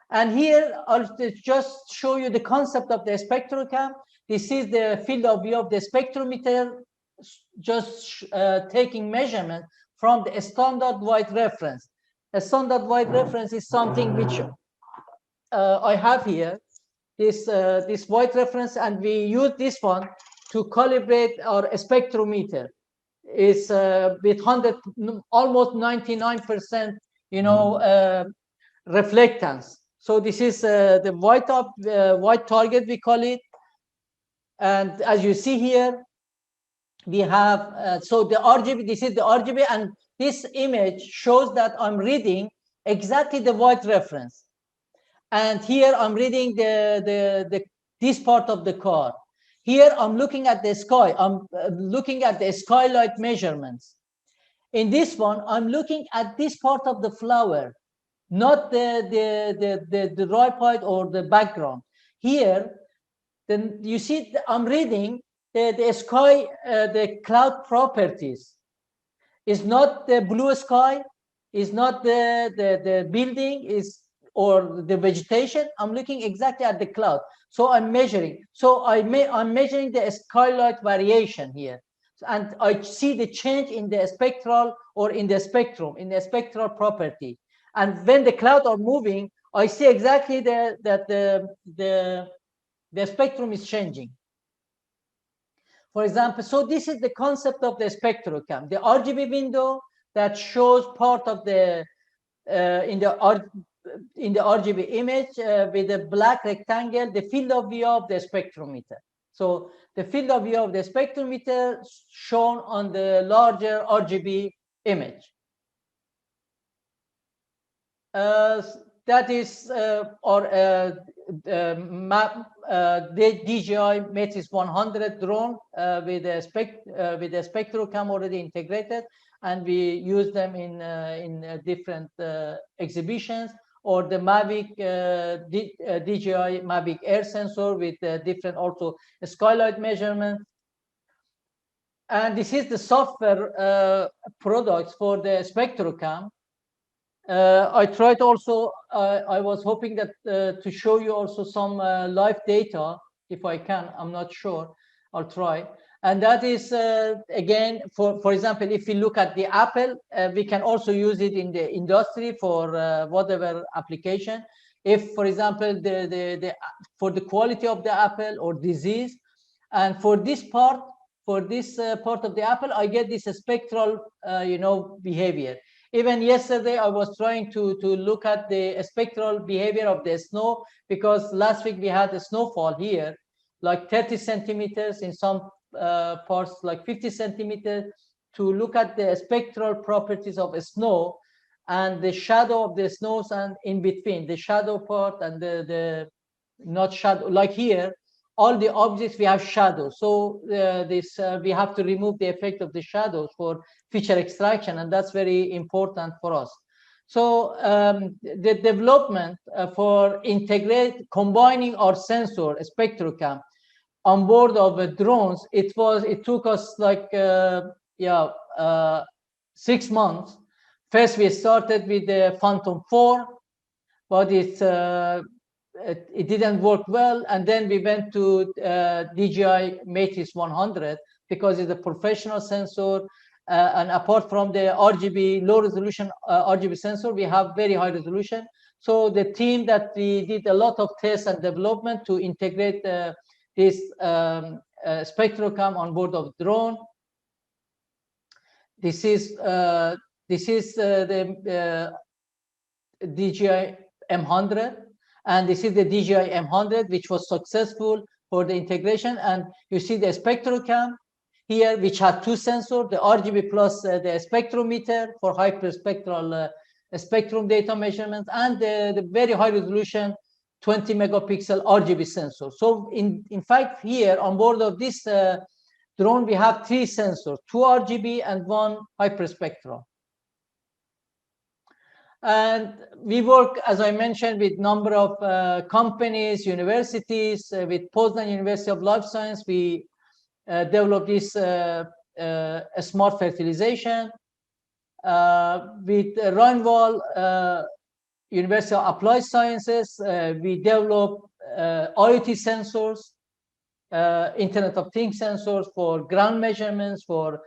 And here, I'll just show you the concept of the spectrocam. This is the field of view of the spectrometer, just taking measurement from the standard white reference. A standard white reference is something which I have here, this white reference, and we use this one to calibrate our spectrometer. It's with almost 99%, reflectance. So this is the white target, we call it. And as you see here, we have, so the RGB, this is the RGB, and this image shows that I'm reading exactly the white reference. And here I'm reading this part of the car. Here I'm looking at the sky. I'm looking at the skylight measurements. In this one, I'm looking at this part of the flower, not the right part or the background. Here, then you see I'm reading the sky, the cloud properties. It's not the blue sky, it's not the building, or the vegetation. I'm looking exactly at the cloud. So I'm measuring. So I'm measuring the skylight variation here. And I see the change in the spectral or in the spectrum, in the spectral property. And when the clouds are moving, I see exactly that the spectrum is changing. For example, so this is the concept of the spectrocam, the RGB window that shows part of the in the RGB image with a black rectangle, the field of view of the spectrometer. So the field of view of the spectrometer shown on the larger RGB image. That is our map, the DJI Matrix 100 drone with a Spectrocam already integrated, and we use them in different exhibitions, or the Mavic DJI Mavic Air sensor with different also skylight measurement. And this is the software products for the Spectrocam. I tried also, I was hoping that to show you also some live data, if I can, I'm not sure, I'll try. And that is, again, for example, if we look at the apple, we can also use it in the industry for whatever application. If, for example, for the quality of the apple or disease, And for this part of the apple, I get this spectral, behavior. Even yesterday, I was trying to look at the spectral behavior of the snow, because last week we had a snowfall here, like 30 centimeters, in some parts like 50 centimeters, to look at the spectral properties of snow and the shadow of the snows, and in between the shadow part and the not shadow, like here, all the objects we have shadows. So we have to remove the effect of the shadows for feature extraction, and that's very important for us. So the development for combining our sensor Spectrocam on board of drones, it took us like 6 months. First, we started with the Phantom 4, but it didn't work well, and then we went to DJI Matrix 100, because it's a professional sensor, and apart from the RGB, low resolution RGB sensor, we have very high resolution. So the team that we did a lot of tests and development to integrate this Spectrocam on board of drone. This is the DJI M100, and this is the DJI M100, which was successful for the integration. And you see the Spectrocam here, which had 2 sensors, the RGB plus the spectrometer for hyperspectral spectrum data measurements, and the very high resolution 20 megapixel RGB sensor. So in fact, here on board of this drone, we have 3 sensors, 2 RGB and 1 hyperspectral. And we work, as I mentioned, with number of companies, universities. With Poznan University of Life Science, we developed this smart fertilization. With Rheinwald University of Applied Sciences, we developed IoT sensors, Internet of Things sensors for ground measurements, for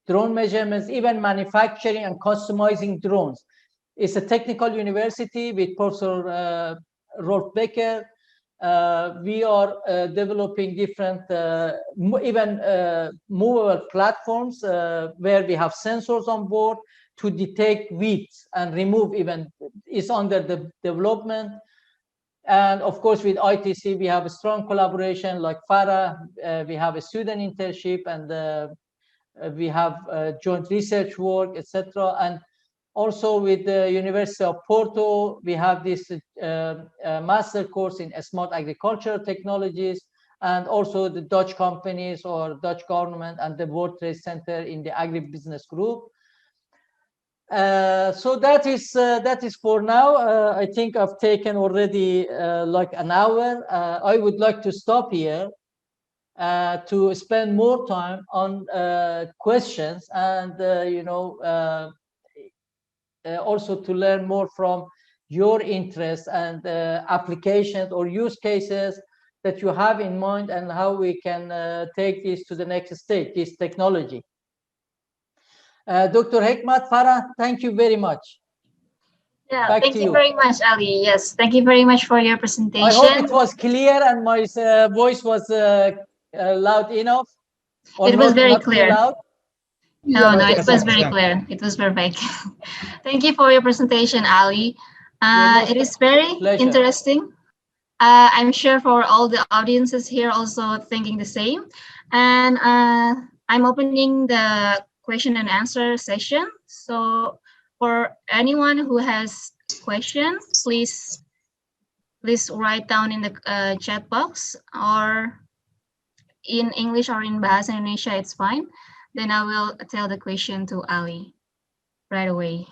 drone measurements, even manufacturing and customizing drones. It's a technical university with Professor Rolf Becker. We are developing different, even movable platforms where we have sensors on board to detect weeds and remove, even is under the development. And of course, with ITC, we have a strong collaboration like Farah. We have a student internship, and we have joint research work, etc. And also with the University of Porto, we have this master course in smart agricultural technologies, and also the Dutch companies or Dutch government and the World Trade Center in the agribusiness group. So that is for now. I think I've taken already like an hour. I would like to stop here to spend more time on questions, and also to learn more from your interests and applications or use cases that you have in mind, and how we can take this to the next stage, this technology. Dr. Hikmat, Farah, thank you very much. Yeah, thank you very much, Ali. Yes, thank you very much for your presentation. I hope it was clear and my voice was loud enough. It was very clear. Loud. No, it was very clear. It was perfect. Thank you for your presentation, Ali. It is very interesting. I'm sure for all the audiences here also thinking the same. And I'm opening the question and answer session. So for anyone who has questions, please write down in the chat box, or in English or in Bahasa Indonesia, it's fine. Then I will tell the question to Ali right away.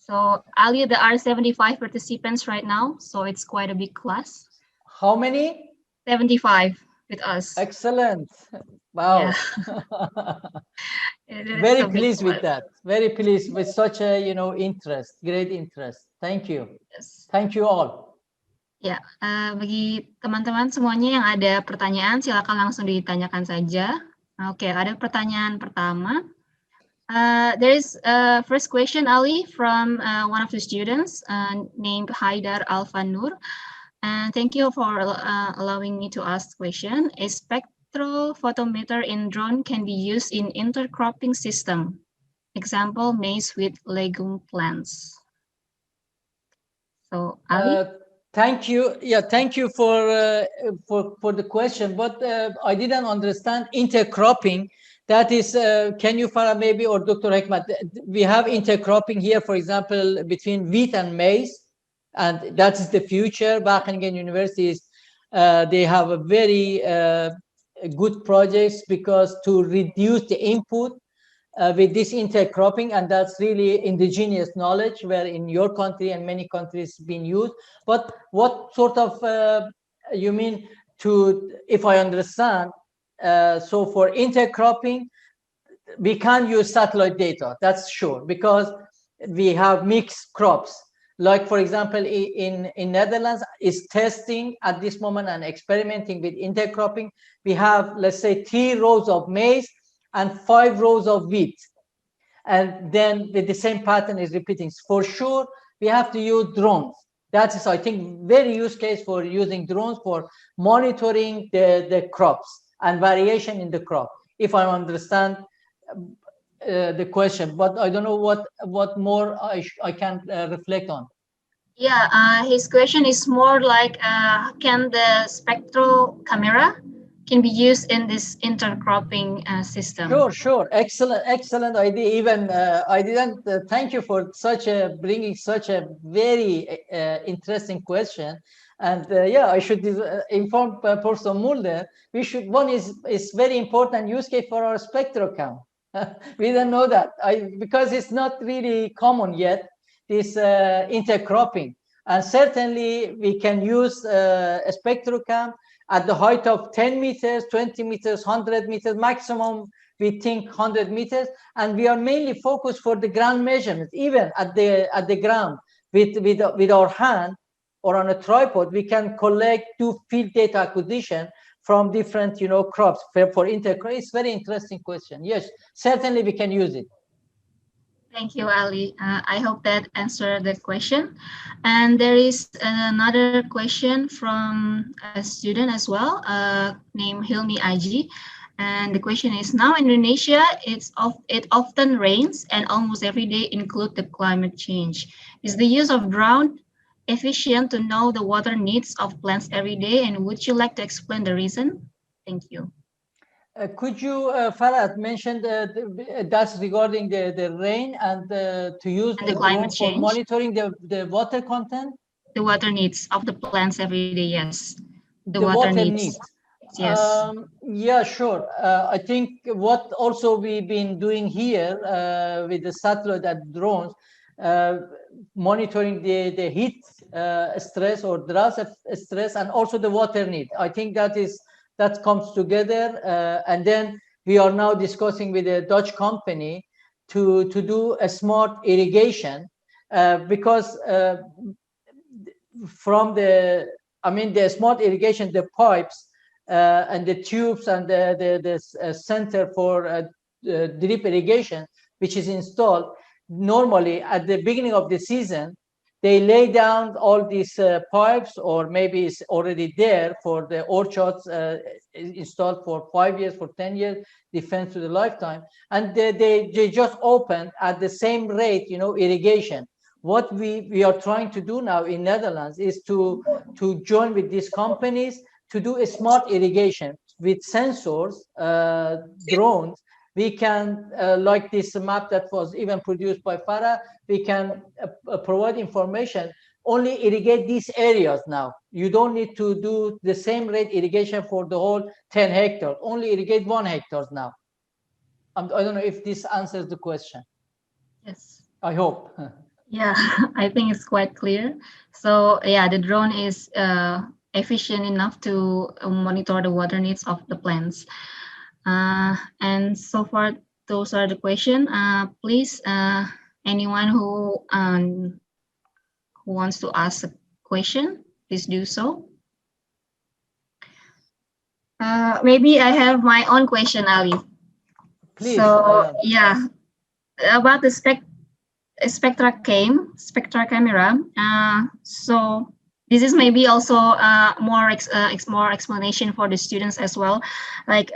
So Ali, there are 75 participants right now, so it's quite a big class. How many? 75 with us. Excellent. Wow. Yeah. Very pleased with that. Very pleased with such a interest, great interest. Thank you. Yes. Thank you all. Ya, bagi teman-teman semuanya yang ada pertanyaan, silakan langsung ditanyakan saja. Oke, ada pertanyaan pertama. There is a first question, Ali, from one of the students named Haidar Alfanur. And thank you for allowing me to ask the question. A spectral photometer in drone can be used in intercropping system. Example, maize with legume plants. So, Ali? Thank you. Yeah, thank you for the question. But I didn't understand intercropping. That is, can you, Farah, maybe, or Dr. Hikmat, we have intercropping here, for example, between wheat and maize, and that is the future. Wageningen universities, they have a very good projects because to reduce the input with this intercropping, and that's really indigenous knowledge where in your country and many countries being used. But what sort of you mean to, if I understand, so for intercropping we can use satellite data, that's sure, because we have mixed crops. Like, for example, in Netherlands is testing at this moment and experimenting with intercropping. We have, let's say, 3 rows of maize and 5 rows of wheat, and then the same pattern is repeating. For sure, we have to use drones. That is, I think, very use case for using drones for monitoring the crops and variation in the crop, if I understand the question. But I don't know what more I can reflect on. Yeah, his question is more like, can the spectral camera can be used in this intercropping system? Sure. Excellent idea. Even I didn't thank you for bringing such a very interesting question. And yeah, I should inform Professor Mulder. One is very important use case for our Spectrocam. We don't know that because it's not really common yet, this intercropping. And certainly we can use a Spectrocam at the height of 10 meters, 20 meters, 100 meters, maximum we think 100 meters. And we are mainly focused for the ground measurements, even at the ground with our hand or on a tripod, we can do field data acquisition from different, crops for intercrop. It's very interesting question. Yes, certainly we can use it. Thank you, Ali. I hope that answered the question. And there is another question from a student as well, named Hilmi Aji. And the question is, now in Indonesia, it often rains and almost every day include the climate change. Is the use of drone efficient to know the water needs of plants every day? And would you like to explain the reason? Thank you. Could you, Farah, mention that's regarding the rain and to use the drone for monitoring the water content? The water needs of the plants every day, yes. The water needs. Yes. Yeah, sure. I think what also we've been doing here with the satellite and drones, monitoring the heat stress or drought stress, and also the water need. I think that comes together, and then we are now discussing with a Dutch company to do a smart irrigation because from the smart irrigation, the pipes and the tubes and the center for drip irrigation, which is installed normally at the beginning of the season, they lay down all these pipes, or maybe it's already there for the orchards installed for 5 years, for 10 years, depends to the lifetime. And they just open at the same rate, irrigation. What we are trying to do now in Netherlands is to join with these companies to do a smart irrigation with sensors, drones. We can, like this map that was even produced by Farah, we can provide information, only irrigate these areas now. You don't need to do the same rate irrigation for the whole 10 hectares, only irrigate 1 hectare now. I don't know if this answers the question. Yes. I hope. Yeah, I think it's quite clear. So yeah, the drone is efficient enough to monitor the water needs of the plants. And so far, those are the questions. Please, anyone who wants to ask a question, please do so. Maybe I have my own question, Ali. Please. So yeah, about the spectra camera. So This is maybe also more explanation for the students as well, like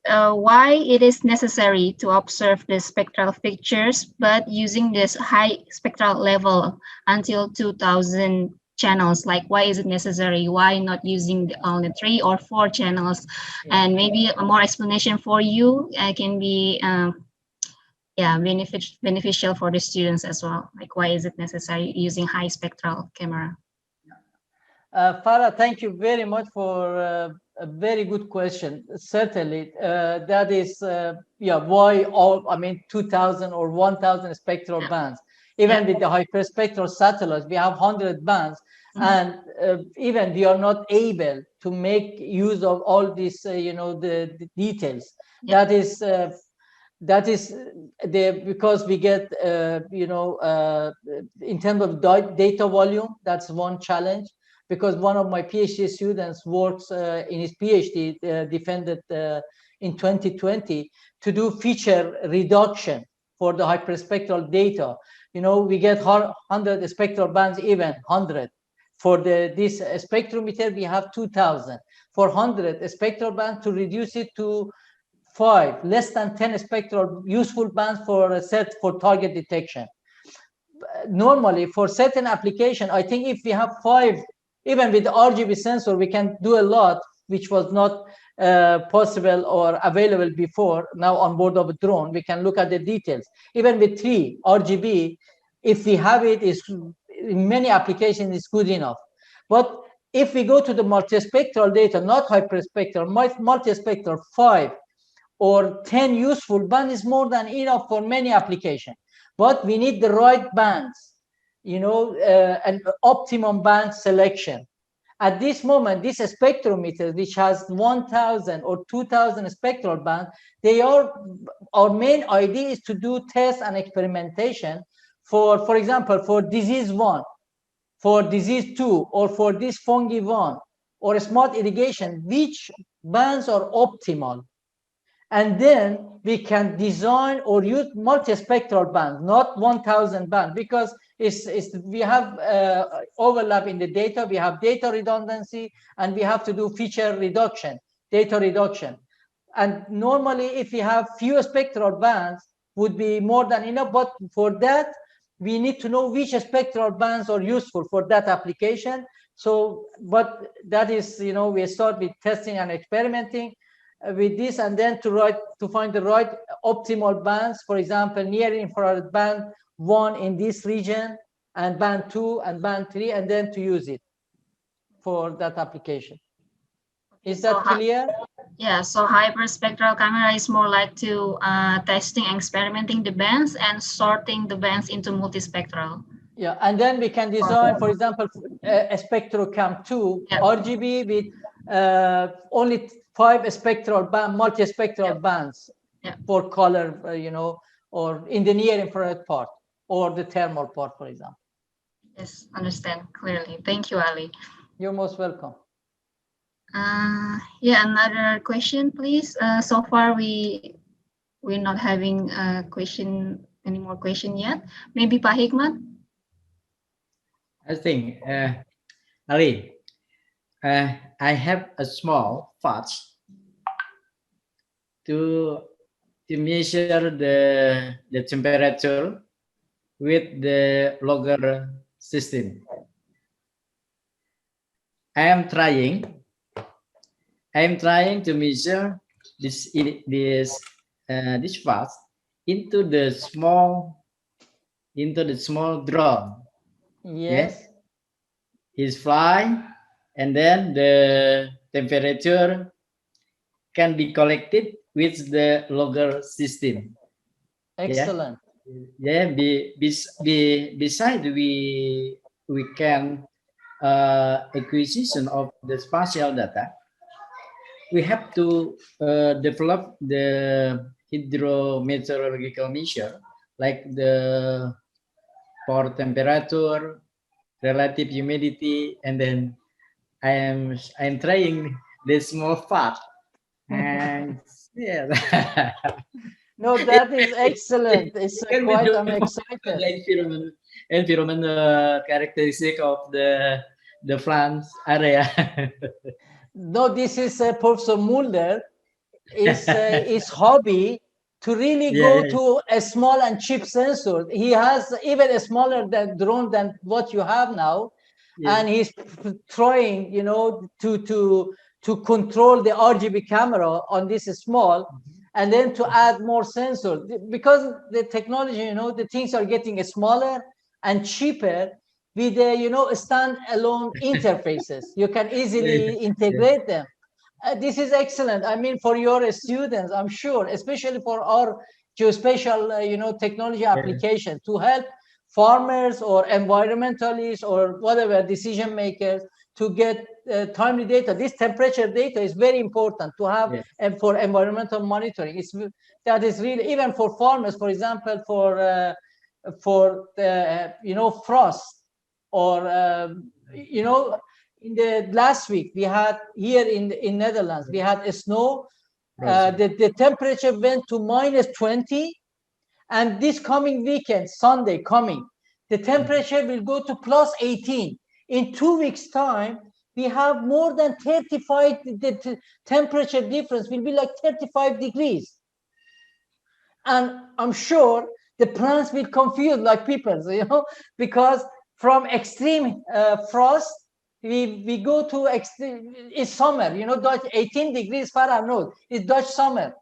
why it is necessary to observe the spectral pictures, but using this high spectral level until 2000 channels. Like, why is it necessary? Why not using only 3 or 4 channels? Yeah. And maybe a more explanation for you can be beneficial for the students as well. Like, why is it necessary using high spectral camera? Farah, thank you very much for a very good question. Certainly, that is, why all, 2,000 or 1,000 spectral bands. Even with the hyperspectral satellites, we have 100 bands, and even we are not able to make use of all these, the details. That is because we get, in terms of data volume, that's one challenge. Because one of my PhD students works in his PhD, defended in 2020, to do feature reduction for the hyperspectral data. We get 100 spectral bands, even 100. For this spectrometer, we have 2,000. For 100 spectral bands, to reduce it to 5, less than 10 spectral useful bands for target detection. Normally, for certain application, I think if we have 5, even with the RGB sensor, we can do a lot, which was not possible or available before. Now on board of a drone, we can look at the details. Even with 3 RGB, if we have it, is in many applications is good enough. But if we go to the multispectral data, not hyperspectral, multispectral, 5 or 10 useful bands is more than enough for many applications. But we need the right bands, an optimum band selection. At this moment, this spectrometer, which has 1,000 or 2,000 spectral bands, our main idea is to do tests and experimentation for example, for disease 1, for disease 2, or for this fungi 1, or smart irrigation, which bands are optimal. And then we can design or use multispectral bands, not 1,000 bands, because we have overlap in the data, we have data redundancy, and we have to do feature reduction, data reduction. And normally, if we have few spectral bands, would be more than enough. But for that, we need to know which spectral bands are useful for that application. So, but that is, we start with testing and experimenting with this, and then to find the right optimal bands. For example, near infrared band 1 in this region, and band 2 and band 3, and then to use it for that application. Is that clear? Yeah, so hyperspectral camera is more like to testing and experimenting the bands and sorting the bands into multispectral. Yeah, and then we can design, for example, a Spectrocam 2 RGB with only 5 spectral band, multispectral bands for color, or in the near infrared part or the thermal part, for example. Yes, understand clearly. Thank you, Ali. You're most welcome. Another question, please. So far, we're not having any more question yet. Maybe Pak Hikmat? I think, Ali, I have a small thoughts to measure the temperature with the logger system. I am trying to measure this fast into the small drone. Yes. Is fly, and then the temperature can be collected with the logger system. Excellent. Besides, we can acquisition of the spatial data. We have to develop the hydrometeorological measure, like the pore temperature, relative humidity, and then I'm trying the small part, and No, that is excellent. It's Can we quite, do I'm excited. the environment characteristic of the plants area? No, this is Professor Mulder. Is hobby to really go to a small and cheap sensor. He has even a smaller drone than what you have now, and he's trying, you know, to control the RGB camera on this small, and then to add more sensors, because the technology, you know, the things are getting smaller and cheaper with the, you know, stand-alone interfaces. You can easily integrate them. This is excellent. I mean, for your students, I'm sure, especially for our geospatial, you know, technology application, to help farmers or environmentalists or whatever decision makers to get timely data. This temperature data is very important to have, and for environmental monitoring. That is really, even for farmers, for example, for the, you know, frost, or you know, in the last week we had here in Netherlands, we had a snow. The temperature went to -20, and this coming weekend, Sunday coming, the temperature will go to +18. In 2 weeks' time, we have more than 35. The temperature difference will be like 35 degrees, and I'm sure the plants will confuse like people, you know, because from extreme frost, we go to extreme, it's summer, you know, Dutch 18 degrees Fahrenheit, it's Dutch summer.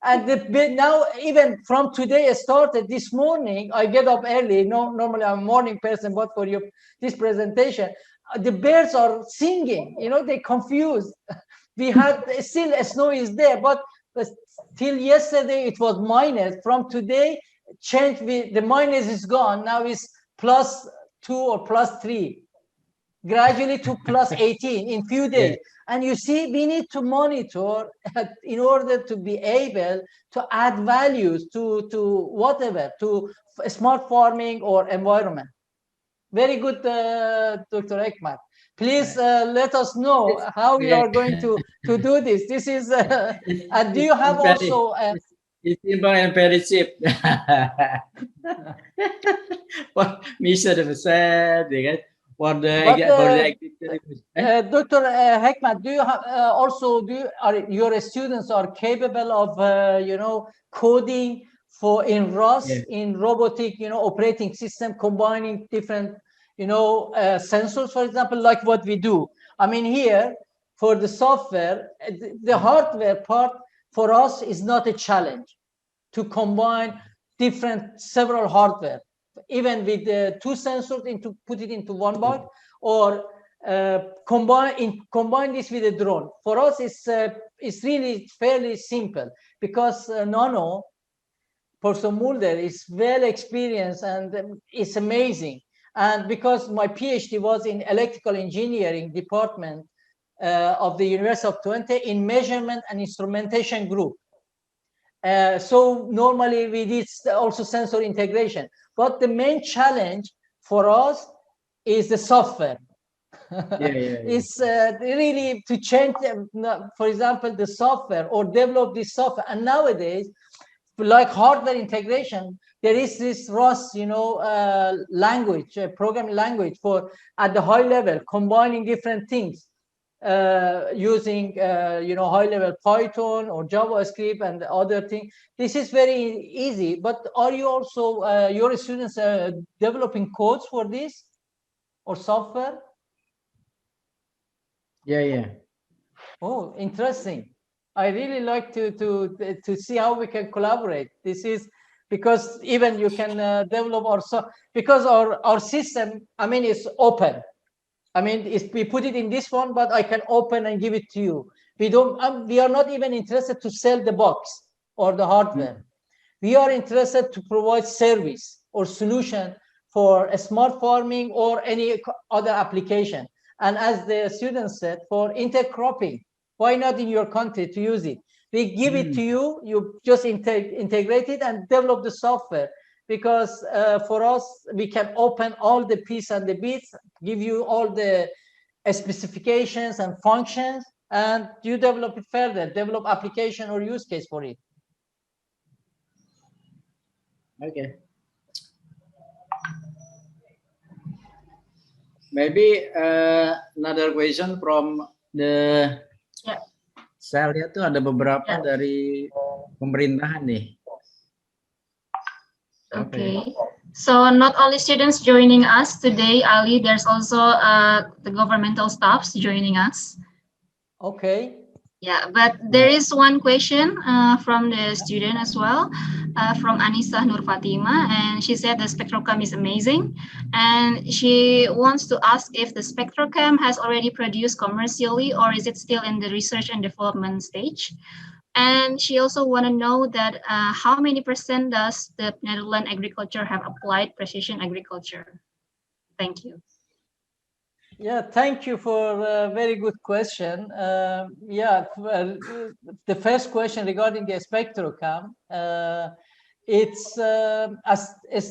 And now, even from today, started this morning, I get up early. No, normally I'm a morning person, but for this presentation, the birds are singing, you know, they confused. We had still snow is there, but till yesterday it was minus. From today, change, the minus is gone. Now it's +2 or +3, gradually to +18 in few days. And you see, we need to monitor in order to be able to add values to whatever, to smart farming or environment. Very good, Dr. Hikmat. Please let us know how we are going to do this. This is, and do you have also? It's simple and very cheap. Mr. said, for the Dr. Hikmat, do you have also, are your students are capable of you know, coding in ROS, in robotic, you know, operating system, combining different, you know, sensors, for example, like what we do? I mean, here for the software, the hardware part for us is not a challenge to combine several hardware, even with the 2 sensors, put it into one box, or combine this with a drone. For us, it's really fairly simple, because Nano, Professor Mulder, is well experienced, and it's amazing. And because my PhD was in electrical engineering department of the University of Twente in measurement and instrumentation group. So normally we did also sensor integration, but the main challenge for us is the software. It's really to change, for example, the software, or develop this software. And nowadays, like hardware integration, there is this ROS, you know, language, programming language for at the high level, combining different things. Using you know, high level Python or JavaScript and other things. This is very easy. But are you also your students developing codes for this or software? Oh, interesting. I really like to see how we can collaborate. This is because even you can develop because our system, I mean, is open. I mean, we put it in this one, but I can open and give it to you. We don't. We are not even interested to sell the box or the hardware. We are interested to provide service or solution for a smart farming or any other application. And as the student said, for intercropping, why not in your country to use it? We give it to you. You just integrate it and develop the software. Because for us, we can open all the pieces and the bits, give you all the specifications and functions, and you develop it further, develop application or use case for it. Okay. Maybe another question from the saya lihat tuh ada beberapa dari pemerintahan nih. Okay. So not only students joining us today, Ali, there's also the governmental staffs joining us. Okay. Yeah, but there is one question from the student as well, from Anissa Nur Fatima, and she said the Spectrocam is amazing, and she wants to ask if the Spectrocam has already produced commercially or is it still in the research and development stage? And she also want to know that how many % does the Netherlands agriculture have applied precision agriculture? Thank you. Yeah, thank you for a very good question. Yeah, the first question regarding the Spectrocam, it's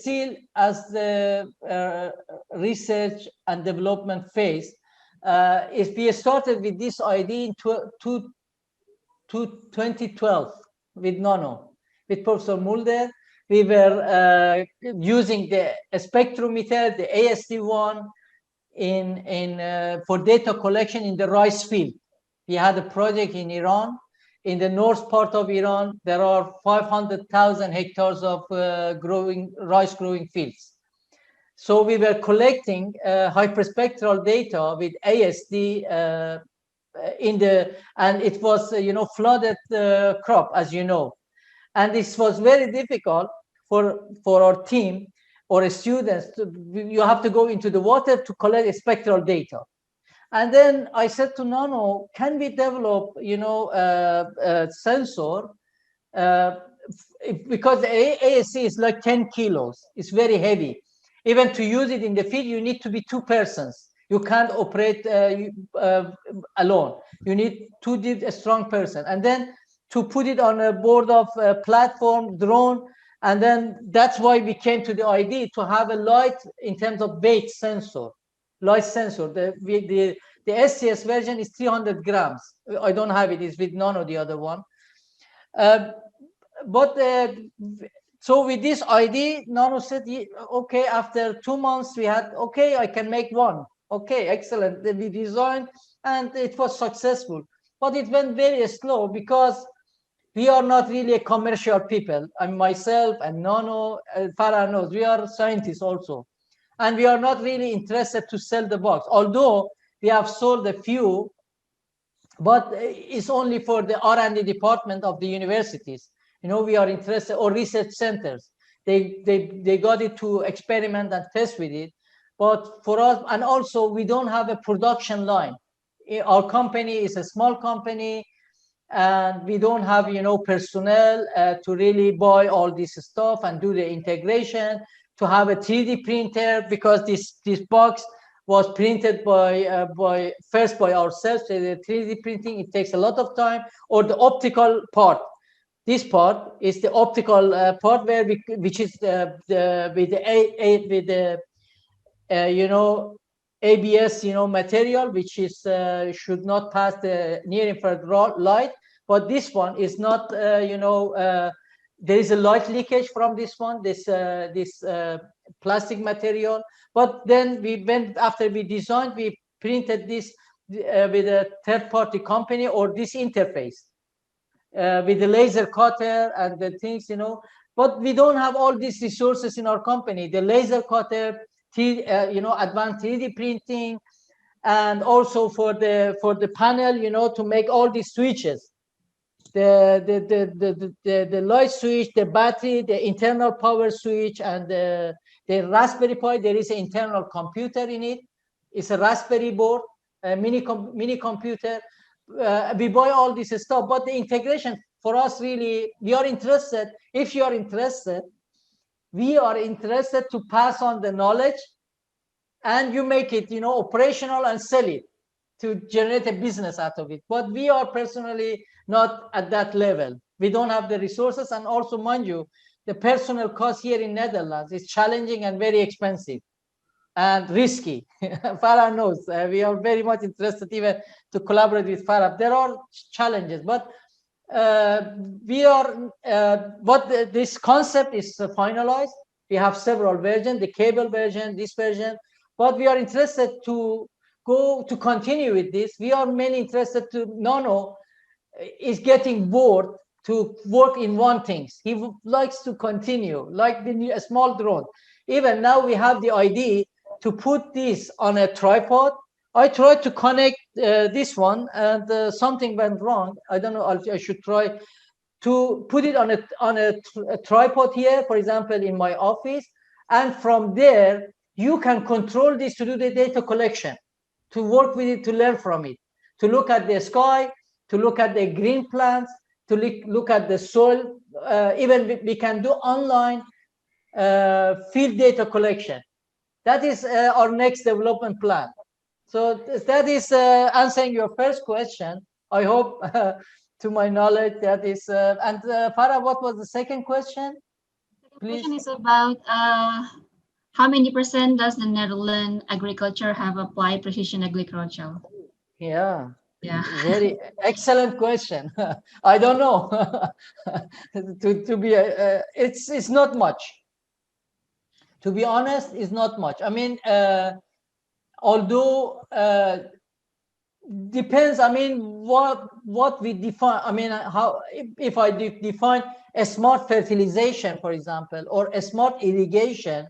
still as the research and development phase. If we started with this idea in 2012 with Nano, with Professor Mulder, we were using the spectrometer, the ASD1, for data collection in the rice field. We had a project in Iran. In the north part of Iran, there are 500,000 hectares of rice growing fields. So we were collecting hyperspectral data with ASD and it was flooded crop, as you know, and this was very difficult for our team or students. You have to go into the water to collect spectral data. And then I said to Nano, can we develop, a sensor? Because the ASC is like 10 kilos. It's very heavy. Even to use it in the field, you need to be 2 persons. You can't operate alone. You need 2 strong person. And then to put it on a board of a platform, drone, and then that's why we came to the idea to have a light in terms of weight sensor, light sensor. The SCS version is 300 grams. I don't have it. It's with Nano, the other one. So with this idea, Nano said, okay, after 2 months, we had, okay, I can make one. Okay, excellent. Then we designed, and it was successful. But it went very slow because we are not really a commercial people. And myself and Nano, Farah knows, we are scientists also. And we are not really interested to sell the box. Although we have sold a few, but it's only for the R&D department of the universities. We are interested, or research centers. They got it to experiment and test with it. But for us, and also we don't have a production line. Our company is a small company, and we don't have, personnel to really buy all this stuff and do the integration, to have a 3D printer, because this box was printed first by ourselves. So the 3D printing, it takes a lot of time. Or the optical part. This part is the optical part which is with the ABS, material, which is should not pass the near infrared light. But this one is not, there is a light leakage from this one, this plastic material. But then we went, after we designed, we printed this with a third-party company, or this interface with the laser cutter and the things, But we don't have all these resources in our company. The laser cutter, advanced 3D printing, and also for the panel, to make all these switches, the light switch, the battery, the internal power switch, and the Raspberry Pi. There is an internal computer in it. It's a Raspberry board, a mini computer. We buy all this stuff, but the integration for us, really, we are interested. If you are interested, we are interested to pass on the knowledge, and you make it, operational and sell it to generate a business out of it. But we are personally not at that level. We don't have the resources, and also, mind you, the personal cost here in Netherlands is challenging and very expensive. and risky. Farah knows. We are very much interested even to collaborate with Farah. There are challenges, but this concept is finalized. We have several versions, the cable version, this version, but we are interested to continue with this. We are mainly interested to Nono is getting bored to work in one thing. He likes to continue, like a small drone. Even now we have the idea to put this on a tripod. I tried to connect this one, and something went wrong. I don't know. I should try to put it on a tripod here, for example, in my office, and from there you can control this to do the data collection, to work with it, to learn from it, to look at the sky, to look at the green plants, to look at the soil. Even we can do online field data collection. That is our next development plan. So that is answering your first question. I hope, to my knowledge, that is. And Farah, what was the second question? The question is about how many % does the Netherlands agriculture have applied precision agriculture? Yeah. Yeah. Very excellent question. I don't know. to be, it's not much. To be honest, it's not much. I mean, although depends. I mean, what we define. I mean, how if I define a smart fertilization, for example, or a smart irrigation,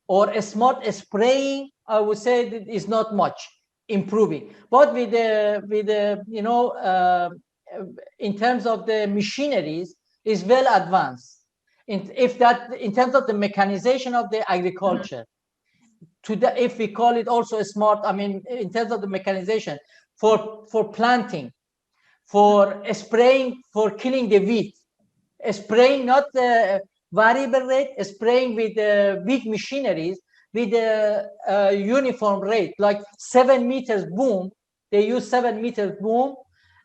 or a smart spraying, I would say that is not much improving. But with the you know, in terms of the machineries, is well advanced. In terms of the mechanization of the agriculture, if we call it also a smart, I mean, in terms of the mechanization for planting, for spraying, for killing the weed, spraying not the variable rate, spraying with big machineries with a uniform rate, like 7 meters boom. They use 7 meters boom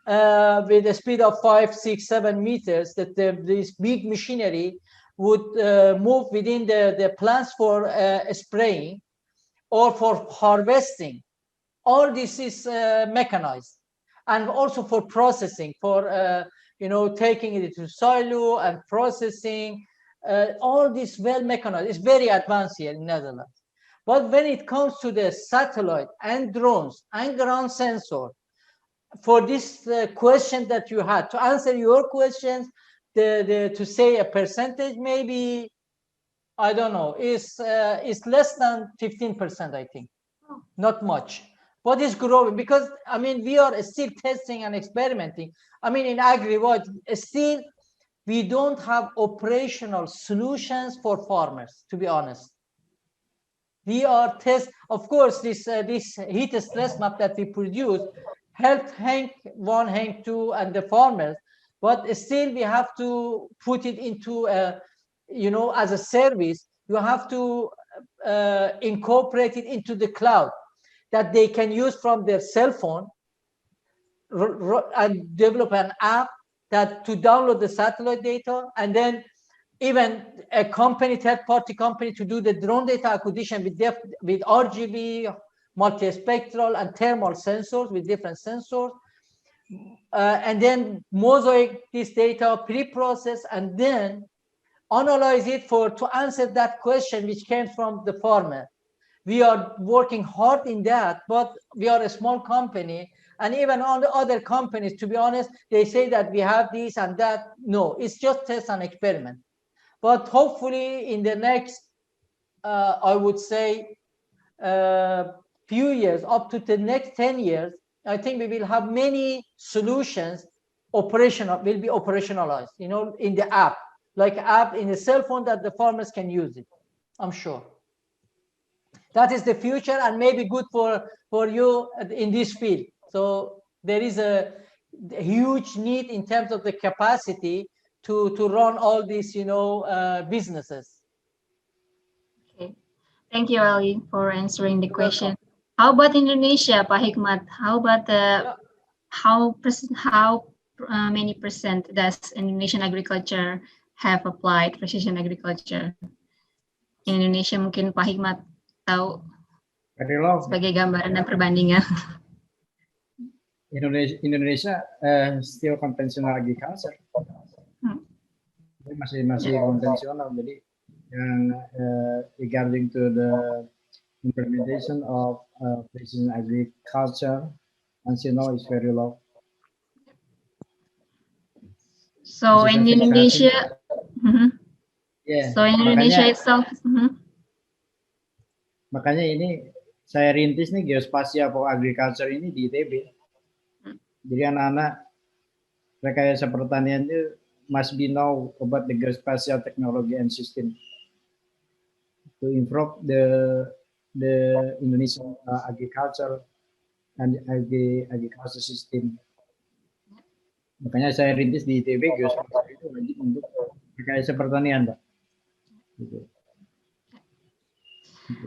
with a speed of 5, 6, 7 meters. That this big machinery would move within the plants for spraying or for harvesting. All this is mechanized, and also for processing, for you know, taking it to silo and processing. All this well mechanized. It's very advanced here in Netherlands. But when it comes to the satellite and drones and ground sensor, for this question that you had, to answer your questions, to say a percentage, maybe, I don't know, is less than 15%, I think. Not much. But it's growing, because I mean, we are still testing and experimenting. I mean, in AgriWatch, still we don't have operational solutions for farmers, to be honest. We are of course, this heat stress map that we produce helped Hank 1, Hank 2, and the farmers, but still we have to put it into you know, as a service. You have to incorporate it into the cloud, that they can use from their cell phone, and develop an app that to download the satellite data, and then even a company, third-party company, to do the drone data acquisition with RGB, multispectral, and thermal sensors, with different sensors, and then mosaic this data, pre-process, and then analyze it to answer that question which came from the farmer. We are working hard in that, but we are a small company, and even on the other companies, to be honest, they say that we have this and that. No, it's just test and experiment. But hopefully in the next, I would say, few years, up to the next 10 years, I think we will have many solutions will be operationalized, you know, in the app, like app in the cell phone, that the farmers can use it. I'm sure that is the future, and maybe good for you in this field. So there is a huge need in terms of the capacity to run all these, you know, businesses. Okay, thank you, Ali, for answering the question. How about Indonesia, Pak Hikmat? How about how many % does Indonesian agriculture have applied precision agriculture? In Indonesia, mungkin Pak Hikmat tahu. Very low. sebagai gambaran dan perbandingan. Indonesia still conventional agriculture. Masih konvensional. Jadi yang regarding to the implementation of precision agriculture, as you know, is very low. So in Indonesia, yeah, so in Indonesia itself. Makanya ini saya rintis nih Geospatial for Agriculture ini di ITB. Jadi anak-anak rekayasa pertanian itu must be know about the Geospatial Technology and System to improve the Indonesian agriculture and agriculture system. Makanya saya rintis di ITB Geospatial itu wajib untuk rekayasa pertanian, Pak. Gitu.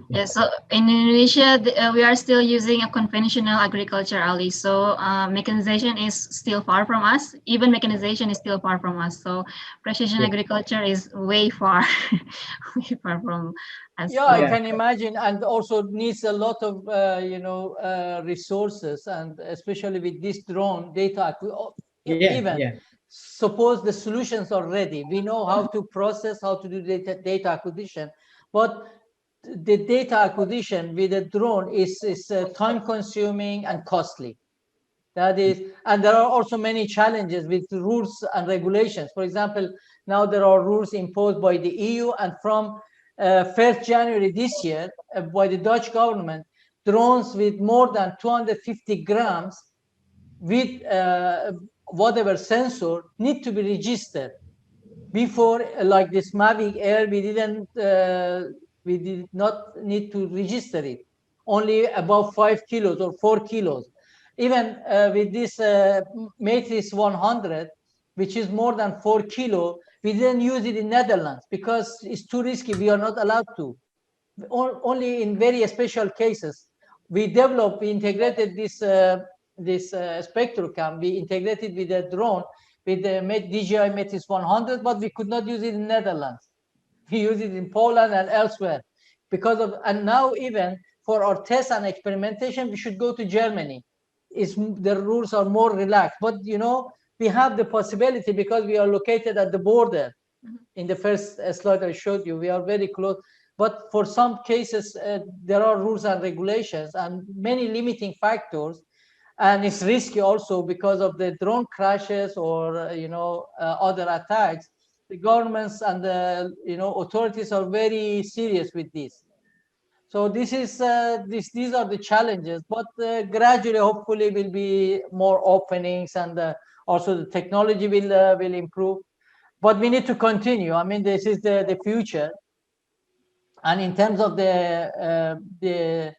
Yeah, so in Indonesia, we are still using a conventional agriculture, Ali. So mechanization is still far from us. Even mechanization is still far from us. So precision agriculture is way far, way far from us. Yeah, I can imagine, and also needs a lot of resources, and especially with this drone data. Suppose the solutions are ready. We know how to process, how to do data acquisition, but the data acquisition with a drone is time consuming and costly. That is, and there are also many challenges with rules and regulations. For example, now there are rules imposed by the EU, and from 1st January this year by the Dutch government, drones with more than 250 grams with whatever sensor need to be registered. Before, like this Mavic Air, we did not need to register it, only above 5 kilos or 4 kilos. Even with this Matrix 100, which is more than 4 kilo, we didn't use it in Netherlands because it's too risky. We are not allowed to. Only in very special cases. We integrated this Spectrocam, we integrated with a drone, with the DJI Matrix 100, but we could not use it in Netherlands. We use it in Poland and elsewhere because of, and now even for our tests and experimentation, we should go to Germany. The rules are more relaxed, but we have the possibility because we are located at the border. In the first slide I showed you, we are very close. But for some cases, there are rules and regulations and many limiting factors, and it's risky also because of the drone crashes or other attacks. The governments and the authorities are very serious with this. So this is these are the challenges, but gradually, hopefully, will be more openings, and also the technology will improve. But we need to continue. I mean, this is the future. And in terms of the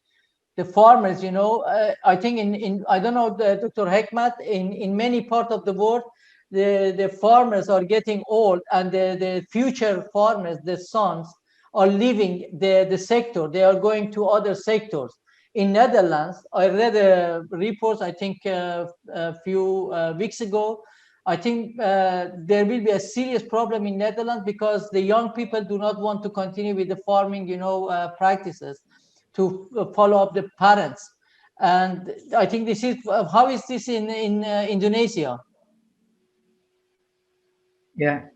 farmers, I think in I don't know, Dr. Hikmat, in many parts of the world, the farmers are getting old, and the future farmers, the sons, are leaving the sector. They are going to other sectors. In Netherlands, I read a report, I think a few weeks ago. I think there will be a serious problem in Netherlands because the young people do not want to continue with the farming, practices, to follow up the parents. And I think this is, how is this in Indonesia? Yeah.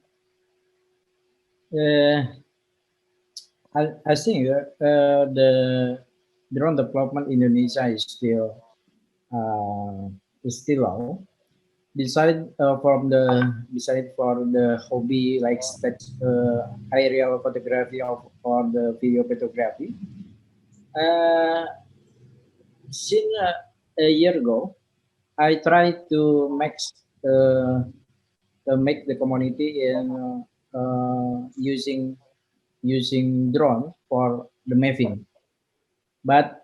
I think the drone development in Indonesia is still low. Besides for the hobby like aerial photography or the video photography, since a year ago, I tried to make the community in using drone for the mapping, but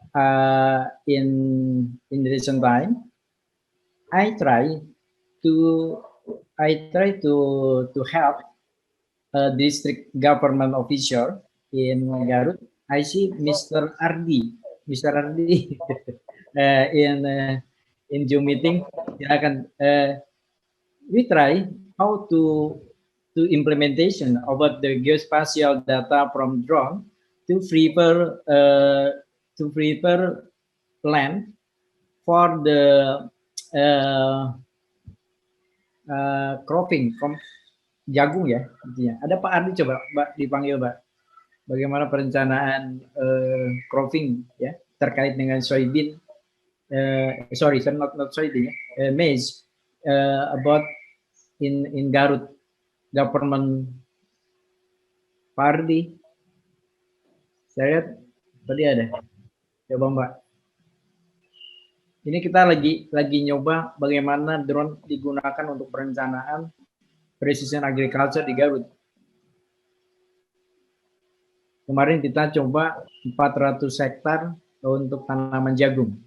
in recent time, I try to help a district government official in Garut. I see Mr. Ardi in Zoom meeting. Silakan. We try how to implementation about the geospatial data from drone to prepare to prepare land for the cropping, jagung ya intinya. Ada Pak Ardi, coba Mbak dipanggil Mbak. Bagaimana perencanaan cropping ya terkait dengan soybean, sorry not soybean ya, maize, about in Garut government. Pak Ardi, saya lihat tadi ada. Coba Mbak. Ini kita lagi nyoba bagaimana drone digunakan untuk perencanaan precision agriculture di Garut. Kemarin kita coba 400 hektar untuk tanaman jagung.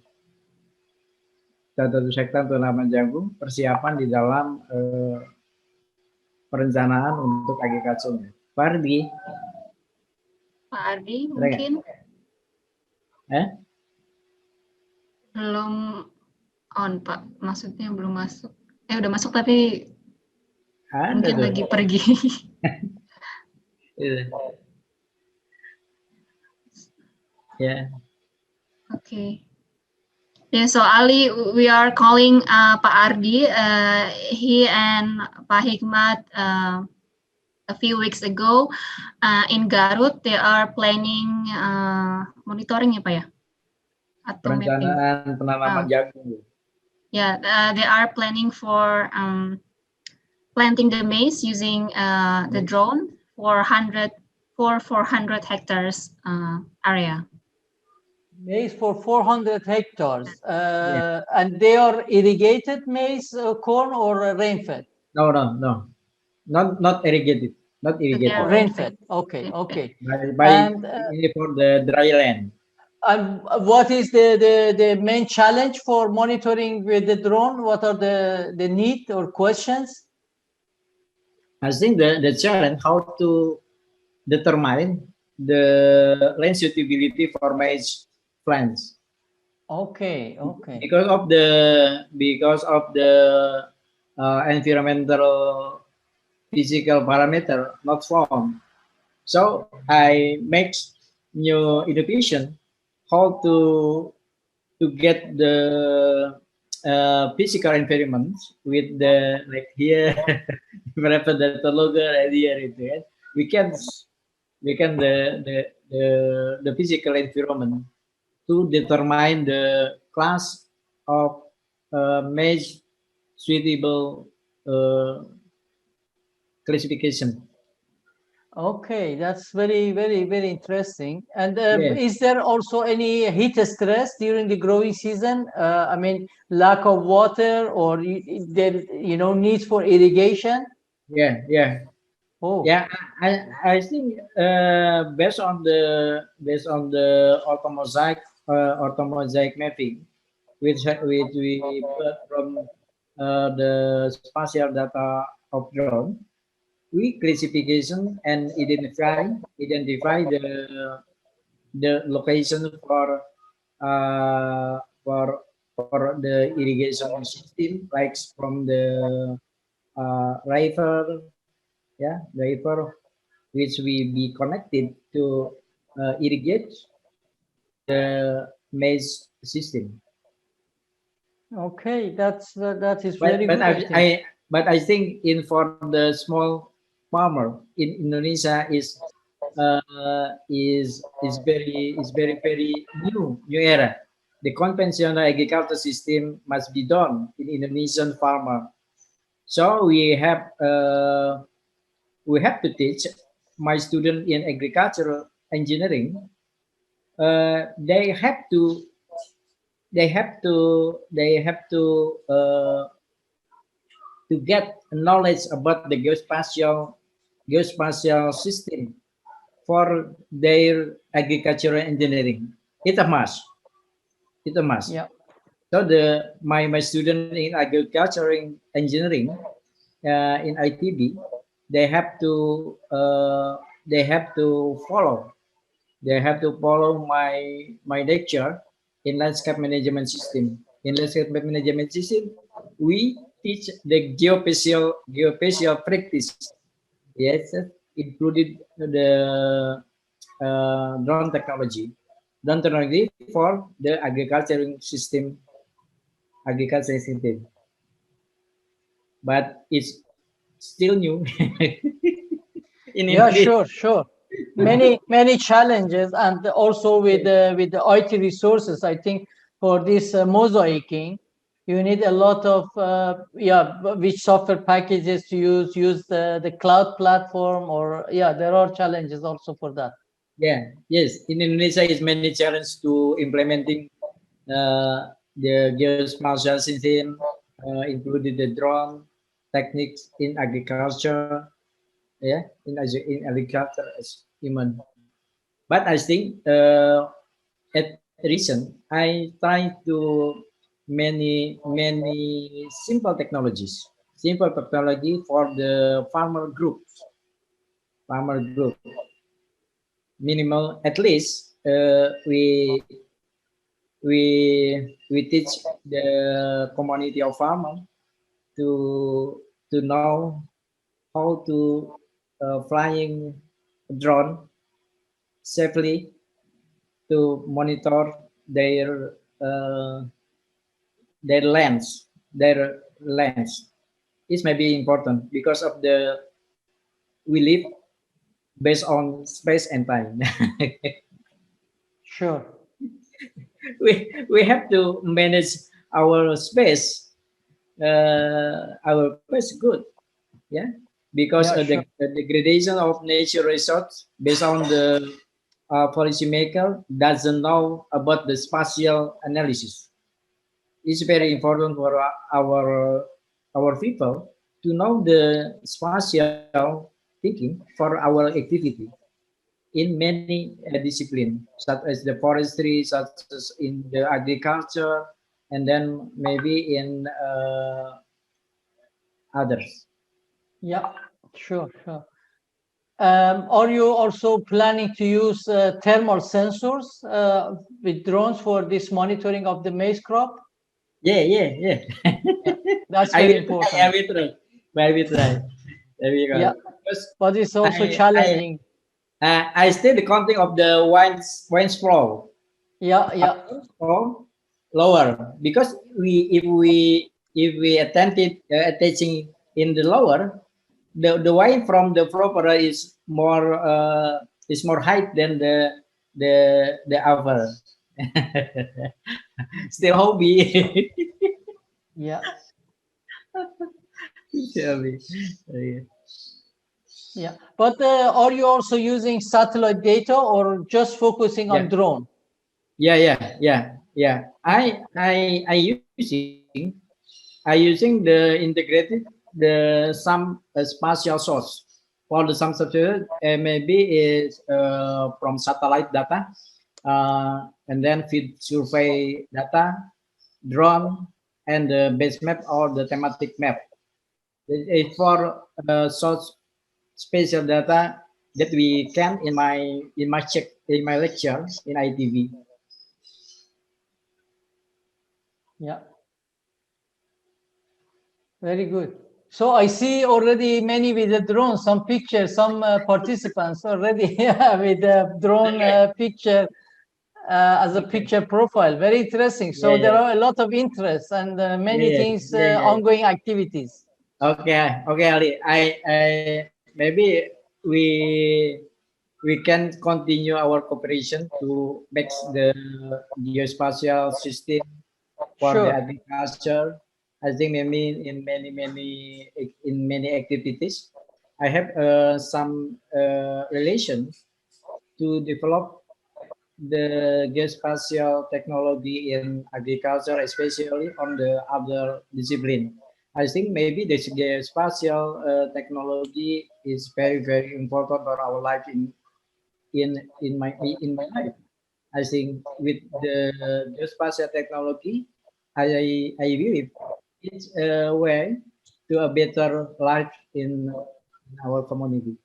400 hektar untuk tanaman jagung, persiapan di dalam perencanaan untuk agriculture. Pak Ardi. Pak Ardi mungkin belum on Pak, maksudnya belum masuk. Udah masuk tapi mungkin lagi pergi. Yeah. Okay. Yeah, so Ali, we are calling Pak Ardi. He and Pak Hikmat a few weeks ago in Garut, they are planning monitoring ya Pak ya? Atau perencanaan penanaman jagung. Yeah, they are planning for planting the maize using the drone for 400 hectares area. Maize for 400 hectares, and they are irrigated maize, corn, or rain-fed? No, not irrigated, not irrigated. Rain-fed. Okay. And for the dry land. And what is the main challenge for monitoring with the drone? What are the need or questions? I think the challenge how to determine the land suitability for maize plants. Okay. Because of the environmental physical parameter not found, so I make new innovation how to get the physical environment with the like here wherever the Teknologi here itu kan, we can the physical environment to determine the class of maize suitable classification. Okay, that's very interesting. And is there also any heat stress during the growing season? I mean, lack of water or there needs for irrigation? Yeah. Oh. Yeah, I think based on the automosaic mapping, which we put from the spatial data of drone, we classification and identify the location for the irrigation system, like from the river, which will be connected to irrigate the maize system. Okay, that is very good. But I think for the small farmer in Indonesia is very new era. The conventional agriculture system must be done in Indonesian farmer. So we have to teach my student in agricultural engineering. They have to get knowledge about the geospatial system for their agricultural engineering. It's a must. Yeah. So my student in agricultural engineering in ITB, they have to follow my lecture in landscape management system. In landscape management system, we teach the geospatial practice. Yes, included the drone technology. drone technology for the agriculture system, but it's still new. In Yeah, Indonesia. sure. Many challenges, and also with the IT resources. I think for this mosaicing, you need a lot of which software packages to use the cloud platform, or there are challenges also for that. Yeah, yes. In Indonesia, is many challenges to implementing the geospatial system, including the drone techniques in agriculture. Yeah, in agriculture as human. But I think at recent, I try to many simple technologies, for the farmer group. Minimal, at least we teach the community of farmers to know how to flying drone safely to monitor their lands. Their lands is maybe important because of the we live based on space and time. Sure. We have to manage our space, good, yeah, because Yeah, of sure. the degradation of nature resource based on the policymaker doesn't know about the spatial analysis. It's very important for our people to know the spatial thinking for our activity in many disciplines, such as the forestry, such as in the agriculture, and then maybe in others. Yeah, sure. Are you also planning to use thermal sensors with drones for this monitoring of the maize crop? Yeah. That's very important. I will try. There we go. Yeah, but it's also challenging. I still the counting of the wines flow. Yeah. Or lower, because if we attaching in the lower, the wine from the proper is more height than the upper. Still hobby. Yeah. Yeah, but are you also using satellite data or just focusing on drone? Yeah. I using the integrated some spatial source for the some software maybe is from satellite data and then feed survey data, drone, and the base map or the thematic map. It's for source spatial data that we can in my lecture in ITV. Yeah. Very good. So I see already many with the drone, some pictures, some participants already with the drone picture as a picture profile. Very interesting. So there are a lot of interest and many things, ongoing activities. Okay, Ali. I maybe we can continue our cooperation to make the geospatial system for the agriculture. I think maybe in many activities, I have some relations to develop the geospatial technology in agriculture, especially on the other discipline. I think maybe the geospatial technology is very important for our life in my life. I think with the geospatial technology, I believe it's a way to a better life in our community.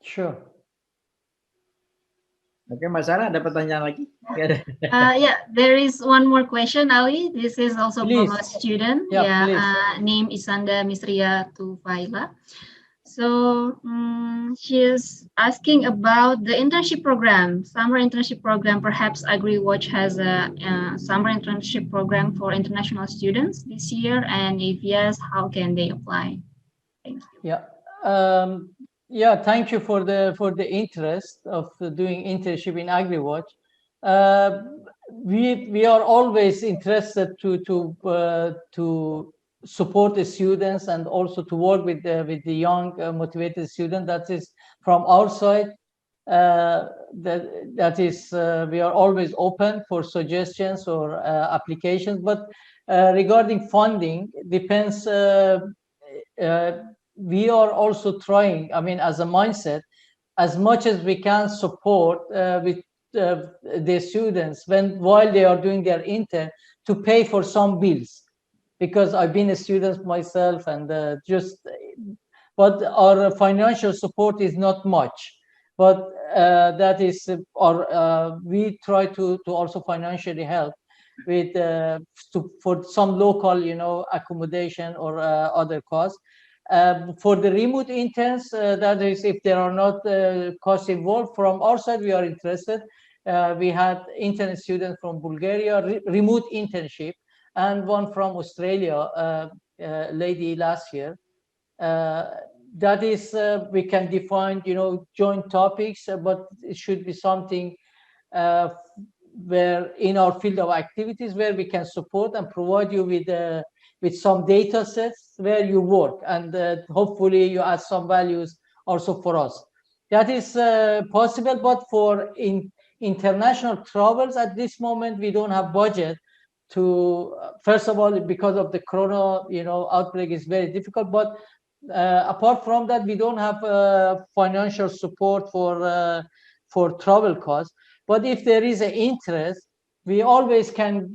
Sure. Oke, Mbak Sarah, ada pertanyaan lagi? Yeah, there is one more question, Ali. This is also from a student. Name Isanda Misria Tufaila. So She's asking about the internship program, summer internship program. Perhaps AgriWatch has a summer internship program for international students this year, and if yes, how can they apply? Thank you. Yeah. Yeah, thank you for the interest of doing internship in AgriWatch. We are always interested to support the students and also to work with the young motivated students. That is from our side. That is we are always open for suggestions or applications. But regarding funding, depends. We are also trying, I mean, as a mindset, as much as we can support with the students while they are doing their intern to pay for some bills, because I've been a student myself, and but our financial support is not much. But that is we try to also financially help with for some local, accommodation or other costs. For the remote interns, that is, if there are not costs involved, from our side, we are interested. We had intern students from Bulgaria, remote internship, and one from Australia, lady last year. That is, we can define, joint topics, but it should be something where in our field of activities where we can support and provide you with some data sets where you work, and hopefully you add some values also for us. That is possible, but for international travels at this moment, we don't have budget to, first of all, because of the corona, outbreak is very difficult, but apart from that, we don't have financial support for travel costs. But if there is an interest, we always can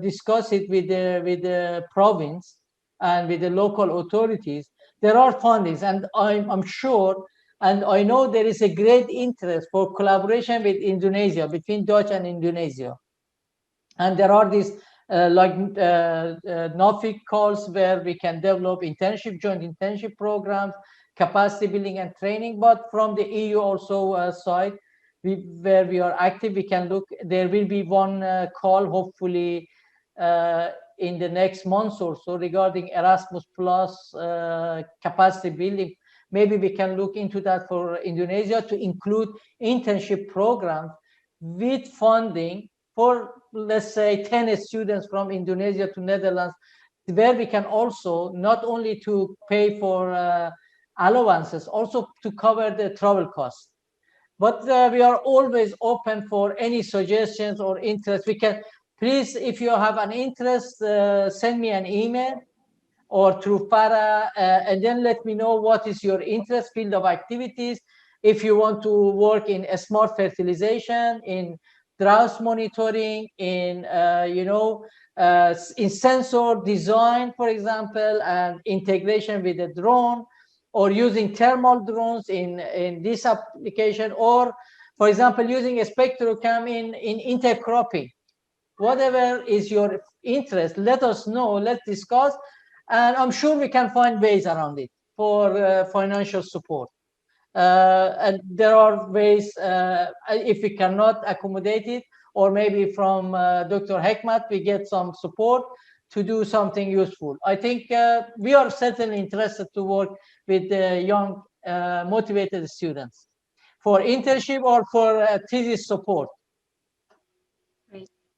discuss it with the province and with the local authorities. There are fundings, and I'm sure, and I know there is a great interest for collaboration with Indonesia, between Dutch and Indonesia. And there are these NOFIC calls where we can develop joint internship programs, capacity building and training. But from the EU also side, where we are active, we can look. There will be one call, hopefully, in the next months or so, regarding Erasmus Plus capacity building. Maybe we can look into that for Indonesia, to include internship programs with funding for, let's say, 10 students from Indonesia to Netherlands, where we can also not only to pay for allowances, also to cover the travel costs. But we are always open for any suggestions or interest. We can, please, if you have an interest, send me an email or through Farah, and then let me know what is your interest, field of activities. If you want to work in a smart fertilization, in drought monitoring, in in sensor design, for example, and integration with a drone, or using thermal drones in this application, or, for example, using a Spectrocam in intercropping. Whatever is your interest, let us know, let's discuss, and I'm sure we can find ways around it for financial support. And there are ways, if we cannot accommodate it, or maybe from Dr. Hikmat, we get some support to do something useful. I think we are certainly interested to work with young, motivated students for internship or for thesis support.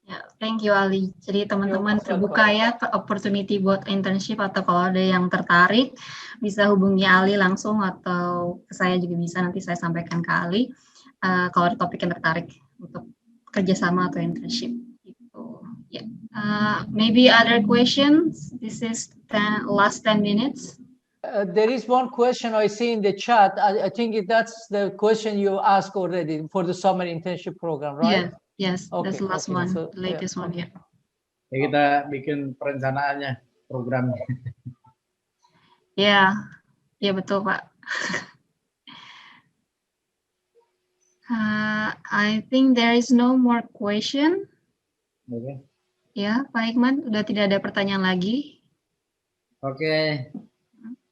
Ya, thank you Ali. Jadi teman-teman terbuka ya opportunity buat internship, atau kalau ada yang tertarik bisa hubungi Ali langsung atau ke saya juga bisa, nanti saya sampaikan ke Ali kalau ada topik yang tertarik untuk kerjasama atau internship. Gitu. Yeah. Maybe other questions. This is last 10 minutes. There is one question I see in the chat. I think that's the question you asked already for the summer internship program, right? Yeah. Yes, okay, that's the last one, so, the latest one, yeah. Ya, kita bikin perencanaannya, programnya. Ya, ya betul Pak. I think there is no more question. Okay. Ya, Pak Hikmat, udah tidak ada pertanyaan lagi. Oke,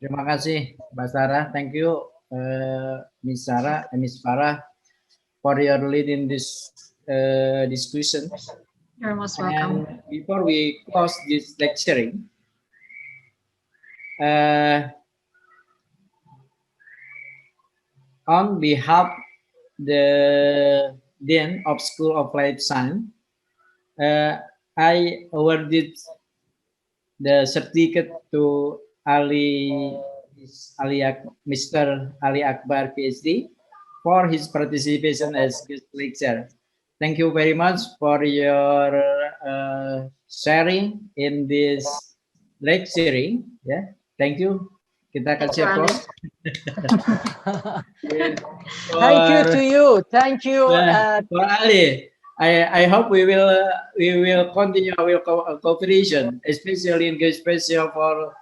terima kasih Mbak Sarah, thank you Ms. Sarah and Ms. Farah for your lead in this discussion. You're most welcome. And before we close this lecturing, on behalf the Dean of School of Life Science, I awarded the certificate to Mr. Ali Akbar, Ph.D., for his participation as guest lecturer. Thank you very much for your sharing in this lecturing. Yeah, thank you. Kita Thank kasih you, Ali. applause. Thank you to you. Thank you. For Ali. I hope we will continue our cooperation, especially in Geospatial for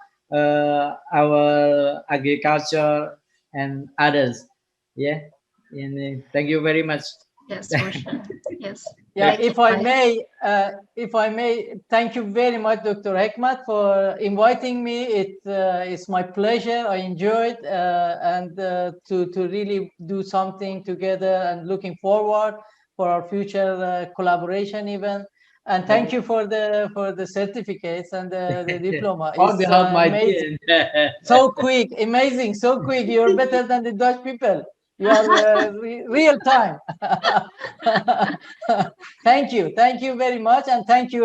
our agriculture and others. Yeah, and thank you very much. Yes, for sure. Yes. Yeah, Thank if you, I Ali. may, thank you very much, Dr. Hikmat, for inviting me. It's my pleasure. I enjoyed and to really do something together, and looking forward for our future collaboration even. And thank you for the certificates and the diploma. On It's behalf of my amazing. team. So quick, amazing, so quick. You're better than the Dutch people. You are real time. Thank you very much, and thank you,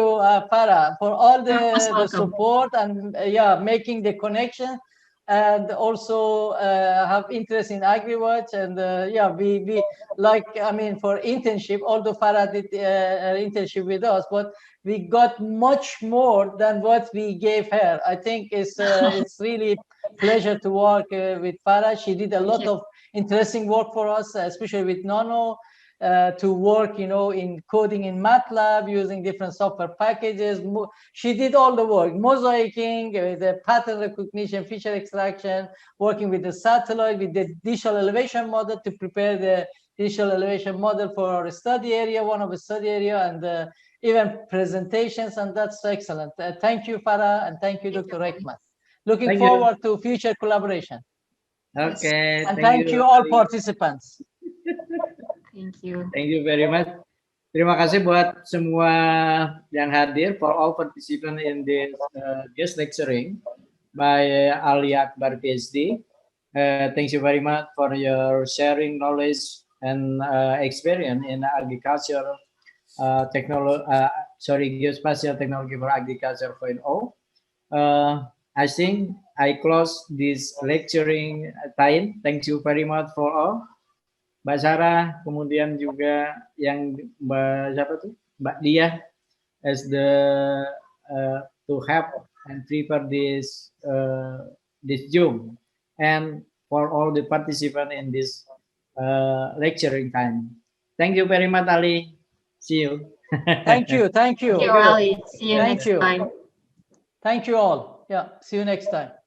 Farah, for all Most the welcome. support and yeah, making the connection, and also have interest in Agriwatch, and yeah, we like, I mean, for internship. Although Farah did an internship with us, but we got much more than what we gave her. I think it's really pleasure to work with Farah. She did a lot of interesting work for us, especially with Nano, to work, in coding in MATLAB, using different software packages. She did all the work, mosaicing, the pattern recognition, feature extraction, working with the satellite, with the digital elevation model to prepare the digital elevation model for our study area, one of the study area, and even presentations, and that's excellent. Thank you, Farah, and thank you, Dr. Hikmat. Looking Thank you. forward to future collaboration. Okay. And thank you all participants. Thank you. Thank you very much. Terima kasih buat semua yang hadir, for all participants in this guest lecturing by Ali Akbar, Ph.D. Thank you very much for your sharing knowledge and experience in agriculture Geospatial Technology for Agriculture 4.0. I think I close this lecturing time. Thank you very much for all. Mbak Sarah, kemudian juga yang Mbak Dia, as the to help and prepare this Zoom, and for all the participants in this lecturing time. Thank you very much, Ali. See you. Thank you. Thank you, Ali. See you next time. Thank you all. Yeah, see you next time.